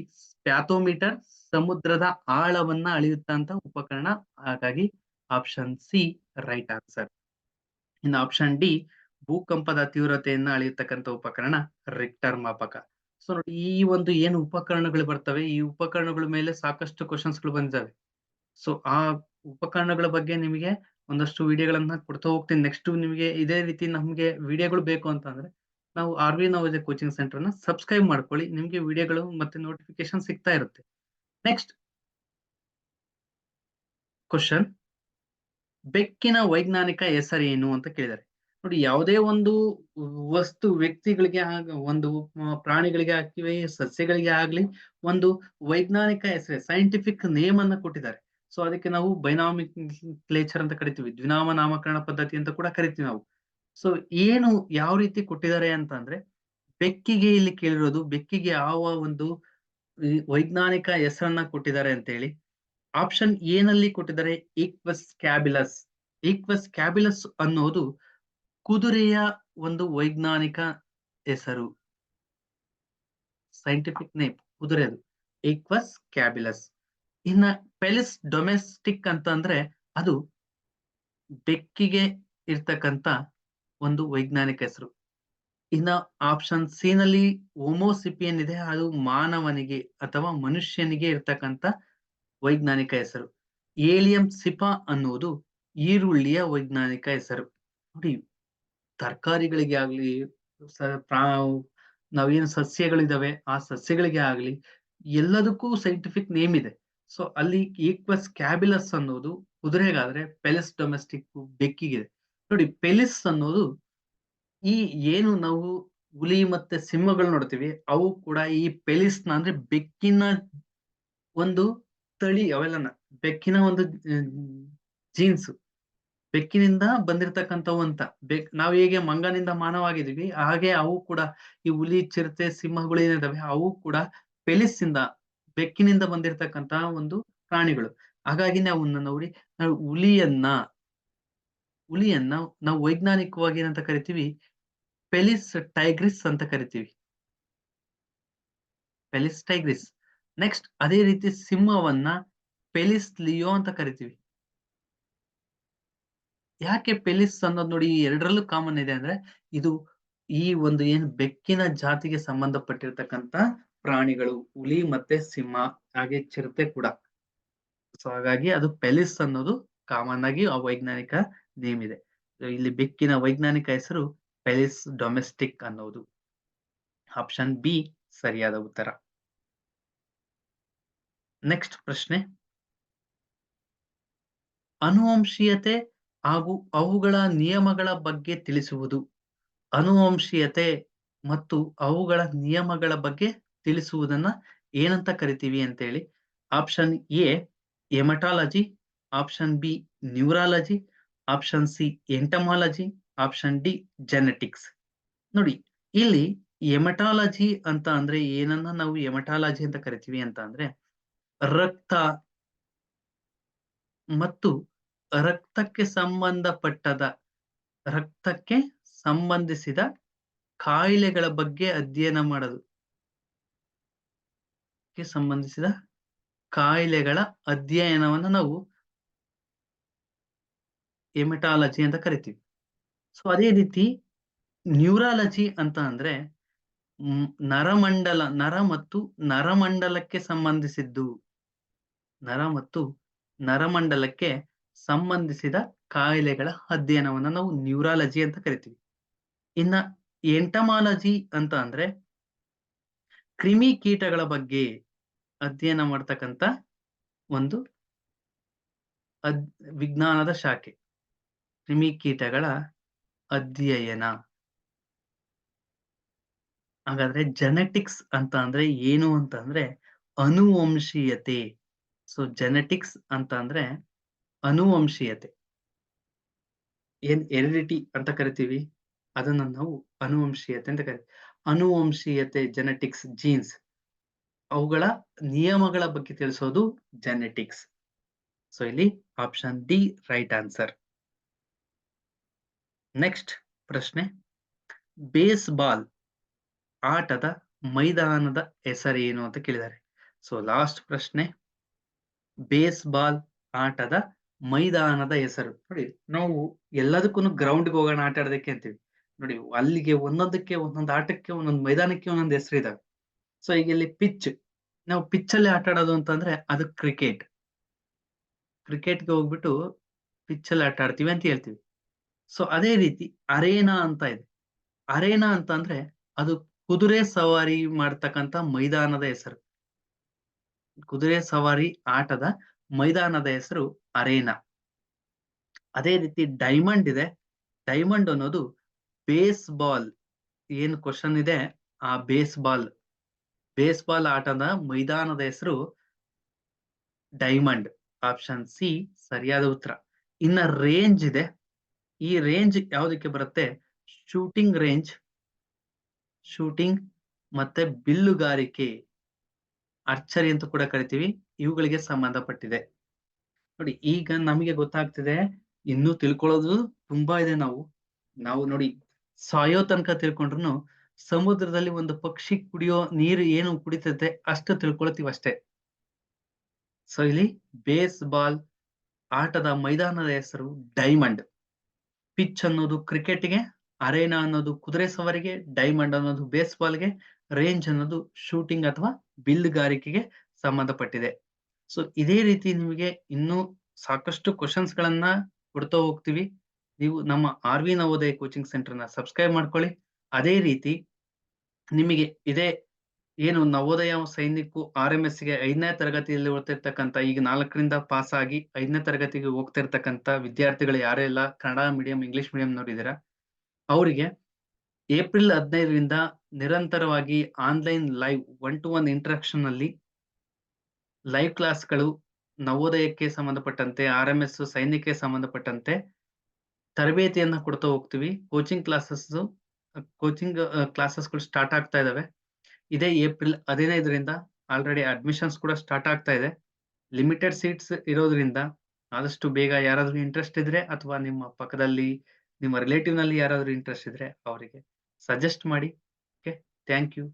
ಪ್ಯಾಥೋಮೀಟರ್ ಸಮುದ್ರದ ಆಳವನ್ನ ಅಳೆಯುತ್ತಂತ ಉಪಕರಣ, ಹಾಗಾಗಿ ಆಪ್ಷನ್ ಸಿ ರೈಟ್ ಆನ್ಸರ್. ಇನ್ನು ಆಪ್ಷನ್ ಡಿ ಭೂಕಂಪದ ತೀವ್ರತೆಯನ್ನ ಅಳೆಯತಕ್ಕಂಥ ಉಪಕರಣ ರಿಕ್ಟರ್ ಮಾಪಕ. ಸೊ ನೋಡಿ, ಈ ಒಂದು ಏನು ಉಪಕರಣಗಳು ಬರ್ತವೆ, ಈ ಉಪಕರಣಗಳ ಮೇಲೆ ಸಾಕಷ್ಟು ಕ್ವಶನ್ಸ್ ಗಳು ಬಂದಿದ್ದಾವೆ. ಸೊ ಆ ಉಪಕರಣಗಳ ಬಗ್ಗೆ ನಿಮಗೆ ಒಂದಷ್ಟು ವಿಡಿಯೋಗಳನ್ನ ಕೊಡ್ತಾ ಹೋಗ್ತೀನಿ. ನೆಕ್ಸ್ಟ್ ನಿಮಗೆ ಇದೇ ರೀತಿ ನಮಗೆ ವಿಡಿಯೋಗಳು ಬೇಕು ಅಂತ ಅಂದ್ರೆ ನಾವು RV ನವೋದಯ ಕೋಚಿಂಗ್ ಸೆಂಟರ್ ನ ಸಬ್ಸ್ಕ್ರೈಬ್ ಮಾಡ್ಕೊಳ್ಳಿ. ನಿಮ್ಗೆ ವಿಡಿಯೋಗಳು ಮತ್ತೆ ನೋಟಿಫಿಕೇಶನ್ ಸಿಗ್ತಾ ಇರುತ್ತೆ. ನೆಕ್ಸ್ಟ್ ಕ್ವಶನ್, ಬೆಕ್ಕಿನ ವೈಜ್ಞಾನಿಕ ಹೆಸರೇನು ಅಂತ ಕೇಳಿದ್ದಾರೆ. ನೋಡಿ, ಯಾವುದೇ ಒಂದು ವಸ್ತು, ವ್ಯಕ್ತಿಗಳಿಗೆ ಒಂದು ಪ್ರಾಣಿಗಳಿಗೆ ಆಗ್ಲಿ, ಸಸ್ಯಗಳಿಗೆ ಆಗ್ಲಿ, ಒಂದು ವೈಜ್ಞಾನಿಕ ಹೆಸರು, ಸೈಂಟಿಫಿಕ್ ನೇಮ್ ಅನ್ನ ಕೊಟ್ಟಿದ್ದಾರೆ. ಸೊ ಅದಕ್ಕೆ ನಾವು ಬೈನಾಮಿಕ್ಲೇಚರ್ ಅಂತ ಕರಿತೀವಿ, ದ್ವಿನಾಮ ನಾಮಕರಣ ಪದ್ಧತಿ ಅಂತ ಕೂಡ ಕರಿತೀವಿ ನಾವು. ಸೊ ಏನು ಯಾವ ರೀತಿ ಕೊಟ್ಟಿದ್ದಾರೆ ಅಂತ ಅಂದ್ರೆ, ಬೆಕ್ಕಿಗೆ ಇಲ್ಲಿ ಕೇಳಿರೋದು, ಬೆಕ್ಕಿಗೆ ಯಾವ ಒಂದು ವೈಜ್ಞಾನಿಕ ಹೆಸರನ್ನ ಕೊಟ್ಟಿದ್ದಾರೆ ಅಂತ ಹೇಳಿ. ಆಪ್ಷನ್ ಎ ನಲ್ಲಿ ಕೊಟ್ಟಿದ್ದಾರೆ ಈಕ್ವಸ್ ಕ್ಯಾಬಿಲಸ್. ಈಕ್ವಸ್ ಕ್ಯಾಬಿಲಸ್ ಅನ್ನೋದು ಕುದುರೆಯ ಒಂದು ವೈಜ್ಞಾನಿಕ ಹೆಸರು, ಸೈಂಟಿಫಿಕ್ ನೇಮ್ ಕುದುರೆದು ಈಕ್ವಸ್ ಕ್ಯಾಬಿಲಸ್. ಇನ್ನ ಪೆಲಿಸ್ ಡೊಮೆಸ್ಟಿಕ್ ಅಂತ ಅಂದ್ರೆ ಅದು ಬೆಕ್ಕಿಗೆ ಇರ್ತಕ್ಕಂತ ಒಂದು ವೈಜ್ಞಾನಿಕ ಹೆಸರು. ಇನ್ನ ಆಪ್ಷನ್ ಸಿ ನಲ್ಲಿ ಹೋಮೋಸಿಪಿಯನ್ ಇದೆ, ಅದು ಮಾನವನಿಗೆ ಅಥವಾ ಮನುಷ್ಯನಿಗೆ ಇರ್ತಕ್ಕಂತ ವೈಜ್ಞಾನಿಕ ಹೆಸರು. ಏಲಿಯಂ ಸಿಪಾ ಅನ್ನುವುದು ಈರುಳ್ಳಿಯ ವೈಜ್ಞಾನಿಕ ಹೆಸರು. ನೋಡಿ, ತರಕಾರಿಗಳಿಗೆ ಆಗ್ಲಿ, ನಾವೇನು ಸಸ್ಯಗಳಿದಾವೆ ಆ ಸಸ್ಯಗಳಿಗೆ ಆಗ್ಲಿ ಎಲ್ಲದಕ್ಕೂ ಸೈಂಟಿಫಿಕ್ ನೇಮ್ ಇದೆ. ಸೊ ಅಲ್ಲಿ ಈಕ್ವಸ್ ಕ್ಯಾಬಿಲಸ್ ಅನ್ನೋದು ಕುದುರೆಗಾದ್ರೆ, ಪೆಲಿಸ್ ಡೊಮೆಸ್ಟಿಕ್ ಬೆಕ್ಕಿಗಿದೆ. ನೋಡಿ, ಪೆಲಿಸ್ ಅನ್ನೋದು ಈ ಏನು ನಾವು ಹುಲಿ ಮತ್ತೆ ಸಿಂಹಗಳು ನೋಡ್ತೀವಿ, ಅವು ಕೂಡ ಈ ಪೆಲಿಸ್ ನ ಅಂದ್ರೆ ಬೆಕ್ಕಿನ ಒಂದು ತಳಿ, ಅವೆಲ್ಲನ ಬೆಕ್ಕಿನ ಒಂದು ಜೀನ್ಸ್, ಬೆಕ್ಕಿನಿಂದ ಬಂದಿರತಕ್ಕಂಥವು ಅಂತ. ನಾವು ಹೇಗೆ ಮಂಗನಿಂದ ಮಾನವಾಗಿದೀವಿ, ಹಾಗೆ ಅವು ಕೂಡ ಈ ಹುಲಿ, ಚಿರತೆ, ಸಿಂಹಗಳು ಏನಿದಾವೆ ಅವು ಕೂಡ ಪೆಲಿಸ್ ಇಂದ, ಬೆಕ್ಕಿನಿಂದ ಬಂದಿರತಕ್ಕಂತಹ ಒಂದು ಪ್ರಾಣಿಗಳು. ಹಾಗಾಗಿ ನಾವು ನೋಡಿ, ನಾವು ಹುಲಿಯನ್ನ ನಾವು ವೈಜ್ಞಾನಿಕವಾಗಿ ಏನಂತ ಕರಿತೀವಿ, ಪೆಲಿಸ್ ಟೈಗ್ರಿಸ್ ಅಂತ ಕರಿತೀವಿ, ಪೆಲಿಸ್ ಟೈಗ್ರಿಸ್. ನೆಕ್ಸ್ಟ್ ಅದೇ ರೀತಿ ಸಿಂಹವನ್ನ ಪೆಲಿಸ್ ಲಿಯೋ ಅಂತ ಕರಿತೀವಿ. ಯಾಕೆ ಪೆಲಿಸ್ ಅನ್ನೋದು ನೋಡಿ ಎರಡರಲ್ಲೂ ಕಾಮನ್ ಇದೆ ಅಂದ್ರೆ, ಇದು ಈ ಒಂದು ಏನು ಬೆಕ್ಕಿನ ಜಾತಿಗೆ ಸಂಬಂಧಪಟ್ಟಿರ್ತಕ್ಕಂತ ಪ್ರಾಣಿಗಳು, ಹುಲಿ ಮತ್ತೆ ಸಿಂಹ, ಹಾಗೆ ಚಿರತೆ ಕೂಡ. ಸೊ ಹಾಗಾಗಿ ಅದು ಪೆಲಿಸ್ ಅನ್ನೋದು ಕಾಮನ್ ಆಗಿ ಆ ವೈಜ್ಞಾನಿಕ ನೇಮ್ ಇದೆ. ಇಲ್ಲಿ ಬೆಕ್ಕಿನ ವೈಜ್ಞಾನಿಕ ಹೆಸರು ಪೆಲಿಸ್ ಡೊಮೆಸ್ಟಿಕ್ ಅನ್ನೋದು. ಆಪ್ಷನ್ ಬಿ ಸರಿಯಾದ ಉತ್ತರ. ನೆಕ್ಸ್ಟ್ ಪ್ರಶ್ನೆ, ಅನುವಂಶೀಯತೆ ಹಾಗೂ ಅವುಗಳ ನಿಯಮಗಳ ಬಗ್ಗೆ ತಿಳಿಸುವುದು. ಅನುವಂಶೀಯತೆ ಮತ್ತು ಅವುಗಳ ನಿಯಮಗಳ ಬಗ್ಗೆ ತಿಳಿಸುವುದನ್ನ ಏನಂತ ಕರಿತೀವಿ ಅಂತ ಹೇಳಿ. Option A hematology, option B neurology, option C entomology, option D genetics. ನೋಡಿ, ಇಲ್ಲಿ ಎಮಟಾಲಜಿ ಅಂತ ಅಂದ್ರೆ ಏನನ್ನ ನಾವು ಎಮಟಾಲಜಿ ಅಂತ ಕರಿತೀವಿ ಅಂತ ಅಂದ್ರೆ, ರಕ್ತ ಮತ್ತು ರಕ್ತಕ್ಕೆ ಸಂಬಂಧಿಸಿದ ಕಾಯಿಲೆಗಳ ಬಗ್ಗೆ ಅಧ್ಯಯನ ಮಾಡೋದು, ಸಂಬಂಧಿಸಿದ ಕಾಯಿಲೆಗಳ ಅಧ್ಯಯನವನ್ನ ನಾವು ಎಮಟಾಲಜಿ ಅಂತ ಕರಿತೀವಿ. ಸೊ ಅದೇ ರೀತಿ ನ್ಯೂರಾಲಜಿ ಅಂತ ಅಂದ್ರೆ ನರ ಮತ್ತು ನರಮಂಡಲಕ್ಕೆ ಸಂಬಂಧಿಸಿದ್ದು, ನರ ಮತ್ತು ನರಮಂಡಲಕ್ಕೆ ಸಂಬಂಧಿಸಿದ ಕಾಯಿಲೆಗಳ ಅಧ್ಯಯನವನ್ನ ನಾವು ನ್ಯೂರಾಲಜಿ ಅಂತ ಕರಿತೀವಿ. ಇನ್ನ ಎಂಟಮಾಲಜಿ ಅಂತ ಅಂದ್ರೆ ಕ್ರಿಮಿ ಕೀಟಗಳ ಬಗ್ಗೆ ಅಧ್ಯಯನ ಮಾಡ್ತಕ್ಕಂಥ ಒಂದು ಅದ್ ವಿಜ್ಞಾನದ ಶಾಖೆ. ಕ್ರಿಮಿಕೀಟಗಳ ಅಧ್ಯಯನ. ಹಾಗಾದ್ರೆ ಜೆನೆಟಿಕ್ಸ್ ಅಂತ ಅಂದ್ರೆ ಏನು ಅಂತಂದ್ರೆ ಅನುವಂಶೀಯತೆ. ಸೊ ಜೆನೆಟಿಕ್ಸ್ ಅಂತ ಅಂದ್ರೆ ಅನುವಂಶೀಯತೆ. ಏನ್ ಹೆರಿಡಿಟಿ ಅಂತ ಕರಿತೀವಿ, ಅದನ್ನ ನಾವು ಅನುವಂಶೀಯತೆ ಅಂತ ಕರಿತೀವಿ. ಅನುವಂಶೀಯತೆ ಜೆನೆಟಿಕ್ಸ್ ಜೀನ್ಸ್ ಅವುಗಳ ನಿಯಮಗಳ ಬಗ್ಗೆ ತಿಳಿಸೋದು ಜೆನೆಟಿಕ್ಸ್. ಸೊ ಇಲ್ಲಿ option D right answer. Next ಪ್ರಶ್ನೆ, ಬೇಸ್‌ಬಾಲ್ ಆಟದ ಮೈದಾನದ ಹೆಸರೇನು ಅಂತ ಕೇಳಿದ್ದಾರೆ. ಸೊ ಲಾಸ್ಟ್ ಪ್ರಶ್ನೆ, ಬೇಸ್‌ಬಾಲ್ ಆಟದ ಮೈದಾನದ ಹೆಸರು. ನೋಡಿ, ನಾವು ಎಲ್ಲದಕ್ಕೂನು ಗ್ರೌಂಡ್‌ಗೆ ಹೋಗೋಣ ಆಟ ಆಡೋದಕ್ಕೆ ಅಂತೀವಿ. ನೋಡಿ, ಅಲ್ಲಿಗೆ ಒಂದೊಂದಕ್ಕೆ ಒಂದೊಂದು ಆಟಕ್ಕೆ ಒಂದೊಂದು ಮೈದಾನಕ್ಕೆ ಒಂದೊಂದು ಹೆಸರಿದಾವೆ. ಸೊ ಈಗ ಇಲ್ಲಿ ಪಿಚ್, ನಾವು ಪಿಚ್ ಅಲ್ಲಿ ಆಟ ಆಡೋದು ಅಂತಂದ್ರೆ ಅದು ಕ್ರಿಕೆಟ್. ಕ್ರಿಕೆಟ್‌ಗೆ ಹೋಗ್ಬಿಟ್ಟು ಪಿಚ್ ಅಲ್ಲಿ ಆಟ ಆಡ್ತೀವಿ ಅಂತ ಹೇಳ್ತೀವಿ. ಸೊ ಅದೇ ರೀತಿ ಅರೇನಾ ಅಂತ ಇದೆ. ಅರೇನಾ ಅಂತ ಅಂದ್ರೆ ಅದು ಕುದುರೆ ಸವಾರಿ ಮಾಡ್ತಕ್ಕಂತ ಮೈದಾನದ ಹೆಸರು. ಕುದುರೆ ಸವಾರಿ ಆಟದ ಮೈದಾನದ ಹೆಸರು ಅರೇನಾ. ಅದೇ ರೀತಿ ಡೈಮಂಡ್ ಇದೆ. ಡೈಮಂಡ್ ಅನ್ನೋದು ಬೇಸ್‌ಬಾಲ್, ಏನು ಕ್ವೆಶ್ಚನ್ ಇದೆ ಆ ಬೇಸ್‌ಬಾಲ್ ಆಟದ ಮೈದಾನದ ಹೆಸರು ಡೈಮಂಡ್. ಆಪ್ಷನ್ ಸಿ ಸರಿಯಾದ ಉತ್ತರ. ಇನ್ನ ರೇಂಜ್ ಇದೆ. ಈ ರೇಂಜ್ ಯಾವುದಕ್ಕೆ ಬರುತ್ತೆ? ಶೂಟಿಂಗ್ ರೇಂಜ್, ಶೂಟಿಂಗ್ ಮತ್ತೆ ಬಿಲ್ಲುಗಾರಿಕೆ, ಆರ್ಚರಿ ಅಂತ ಕೂಡ ಕರಿತೀವಿ. ಇವುಗಳಿಗೆ ಸಂಬಂಧಪಟ್ಟಿದೆ. ನೋಡಿ, ಈಗ ನಮಗೆ ಗೊತ್ತಾಗ್ತಿದೆ. ಇನ್ನೂ ತಿಳ್ಕೊಳ್ಳೋದು ತುಂಬಾ ಇದೆ. ನಾವು ನೋಡಿ, ಸಾಯೋ ತನಕ ತಿಳ್ಕೊಂಡ್ರುನು ಸಮುದ್ರದಲ್ಲಿ ಒಂದು ಪಕ್ಷಿ ಕುಡಿಯೋ ನೀರು ಏನು ಕುಡಿತೈತೆ ಅಷ್ಟು ತಿಳ್ಕೊಳ್ತೀವಿ ಅಷ್ಟೇ. ಸೊ ಇಲ್ಲಿ ಬೇಸ್‌ಬಾಲ್ ಆಟದ ಮೈದಾನದ ಹೆಸರು ಡೈಮಂಡ್. ಪಿಚ್ ಅನ್ನೋದು ಕ್ರಿಕೆಟ್‌ಗೆ, ಅರೇನಾ ಅನ್ನೋದು ಕುದುರೆ ಸವಾರಿಗೆ, ಡೈಮಂಡ್ ಅನ್ನೋದು ಬೇಸ್‌ಬಾಲ್‌ಗೆ, ರೇಂಜ್ ಅನ್ನೋದು ಶೂಟಿಂಗ್ ಅಥವಾ ಬಿಲ್ಲುಗಾರಿಕೆಗೆ ಸಂಬಂಧಪಟ್ಟಿದೆ. ಸೊ ಇದೇ ರೀತಿ ನಿಮಗೆ ಇನ್ನೂ ಸಾಕಷ್ಟು ಕ್ವೆಷನ್ಸ್ ಗಳನ್ನ ಕೊಡ್ತಾ ಹೋಗ್ತೀವಿ. ನೀವು ನಮ್ಮ ಆರ್-ವಿ ನವೋದಯ ಕೋಚಿಂಗ್ ಸೆಂಟರ್‌ನ ಸಬ್ಸ್ಕ್ರೈಬ್ ಮಾಡ್ಕೊಳ್ಳಿ. ಅದೇ ರೀತಿ ನಿಮಗೆ ಇದೇ ಏನು ನವೋದಯ ಸೈನಿಕು ಆರ್‌ಎಂಎಸ್‌ಗೆ 5ನೇ ತರಗತಿಯಲ್ಲಿ ಓದ್ತಿರ್ತಕ್ಕಂಥ, ಈಗ 4ರಿಂದ ಪಾಸ್ ಆಗಿ 5ನೇ ತರಗತಿಗೆ ಹೋಗ್ತಿರ್ತಕ್ಕಂಥ ವಿದ್ಯಾರ್ಥಿಗಳು ಯಾರೆಲ್ಲ ಕನ್ನಡ ಮೀಡಿಯಂ, ಇಂಗ್ಲಿಷ್ ಮೀಡಿಯಂನವರಿದ್ದೀರಾ, ಅವರಿಗೆ ಏಪ್ರಿಲ್ 15ರಿಂದ ನಿರಂತರವಾಗಿ ಆನ್‌ಲೈನ್ ಲೈವ್ 1 to 1 ಇಂಟರಾಕ್ಷನ್ ನಲ್ಲಿ ಲೈವ್ ಕ್ಲಾಸ್‌ಗಳು ನವೋದಯಕ್ಕೆ ಸಂಬಂಧಪಟ್ಟಂತೆ, ಆರ್‌ಎಂಎಸ್ ಸೈನ್ಯಕ್ಕೆ ಸಂಬಂಧಪಟ್ಟಂತೆ ತರಬೇತಿಯನ್ನ ಕೊಡ್ತಾ ಹೋಗ್ತೀವಿ. ಕ್ಲಾಸಸ್‌ಗಳು ಸ್ಟಾರ್ಟ್ ಆಗ್ತಾ ಇದಾವೆ. ಇದೇ ಏಪ್ರಿಲ್ 15ರಿಂದ ಆಲ್ರೆಡಿ ಅಡ್ಮಿಷನ್ಸ್ ಕೂಡ ಸ್ಟಾರ್ಟ್ ಆಗ್ತಾ ಇದೆ. ಲಿಮಿಟೆಡ್ ಸೀಟ್ಸ್ ಇರೋದ್ರಿಂದ ಆದಷ್ಟು ಬೇಗ ಯಾರಾದ್ರೂ ಇಂಟ್ರೆಸ್ಟ್ ಇದ್ರೆ, ಅಥವಾ ನಿಮ್ಮ ಪಕ್ಕದಲ್ಲಿ ನಿಮ್ಮ ರಿಲೇಟಿವ್‌ನಲ್ಲಿ ಯಾರಾದ್ರೂ ಇಂಟ್ರೆಸ್ಟ್ ಇದ್ರೆ ಅವರಿಗೆ ಸಜೆಸ್ಟ್ ಮಾಡಿ. ಓಕೆ. Thank you.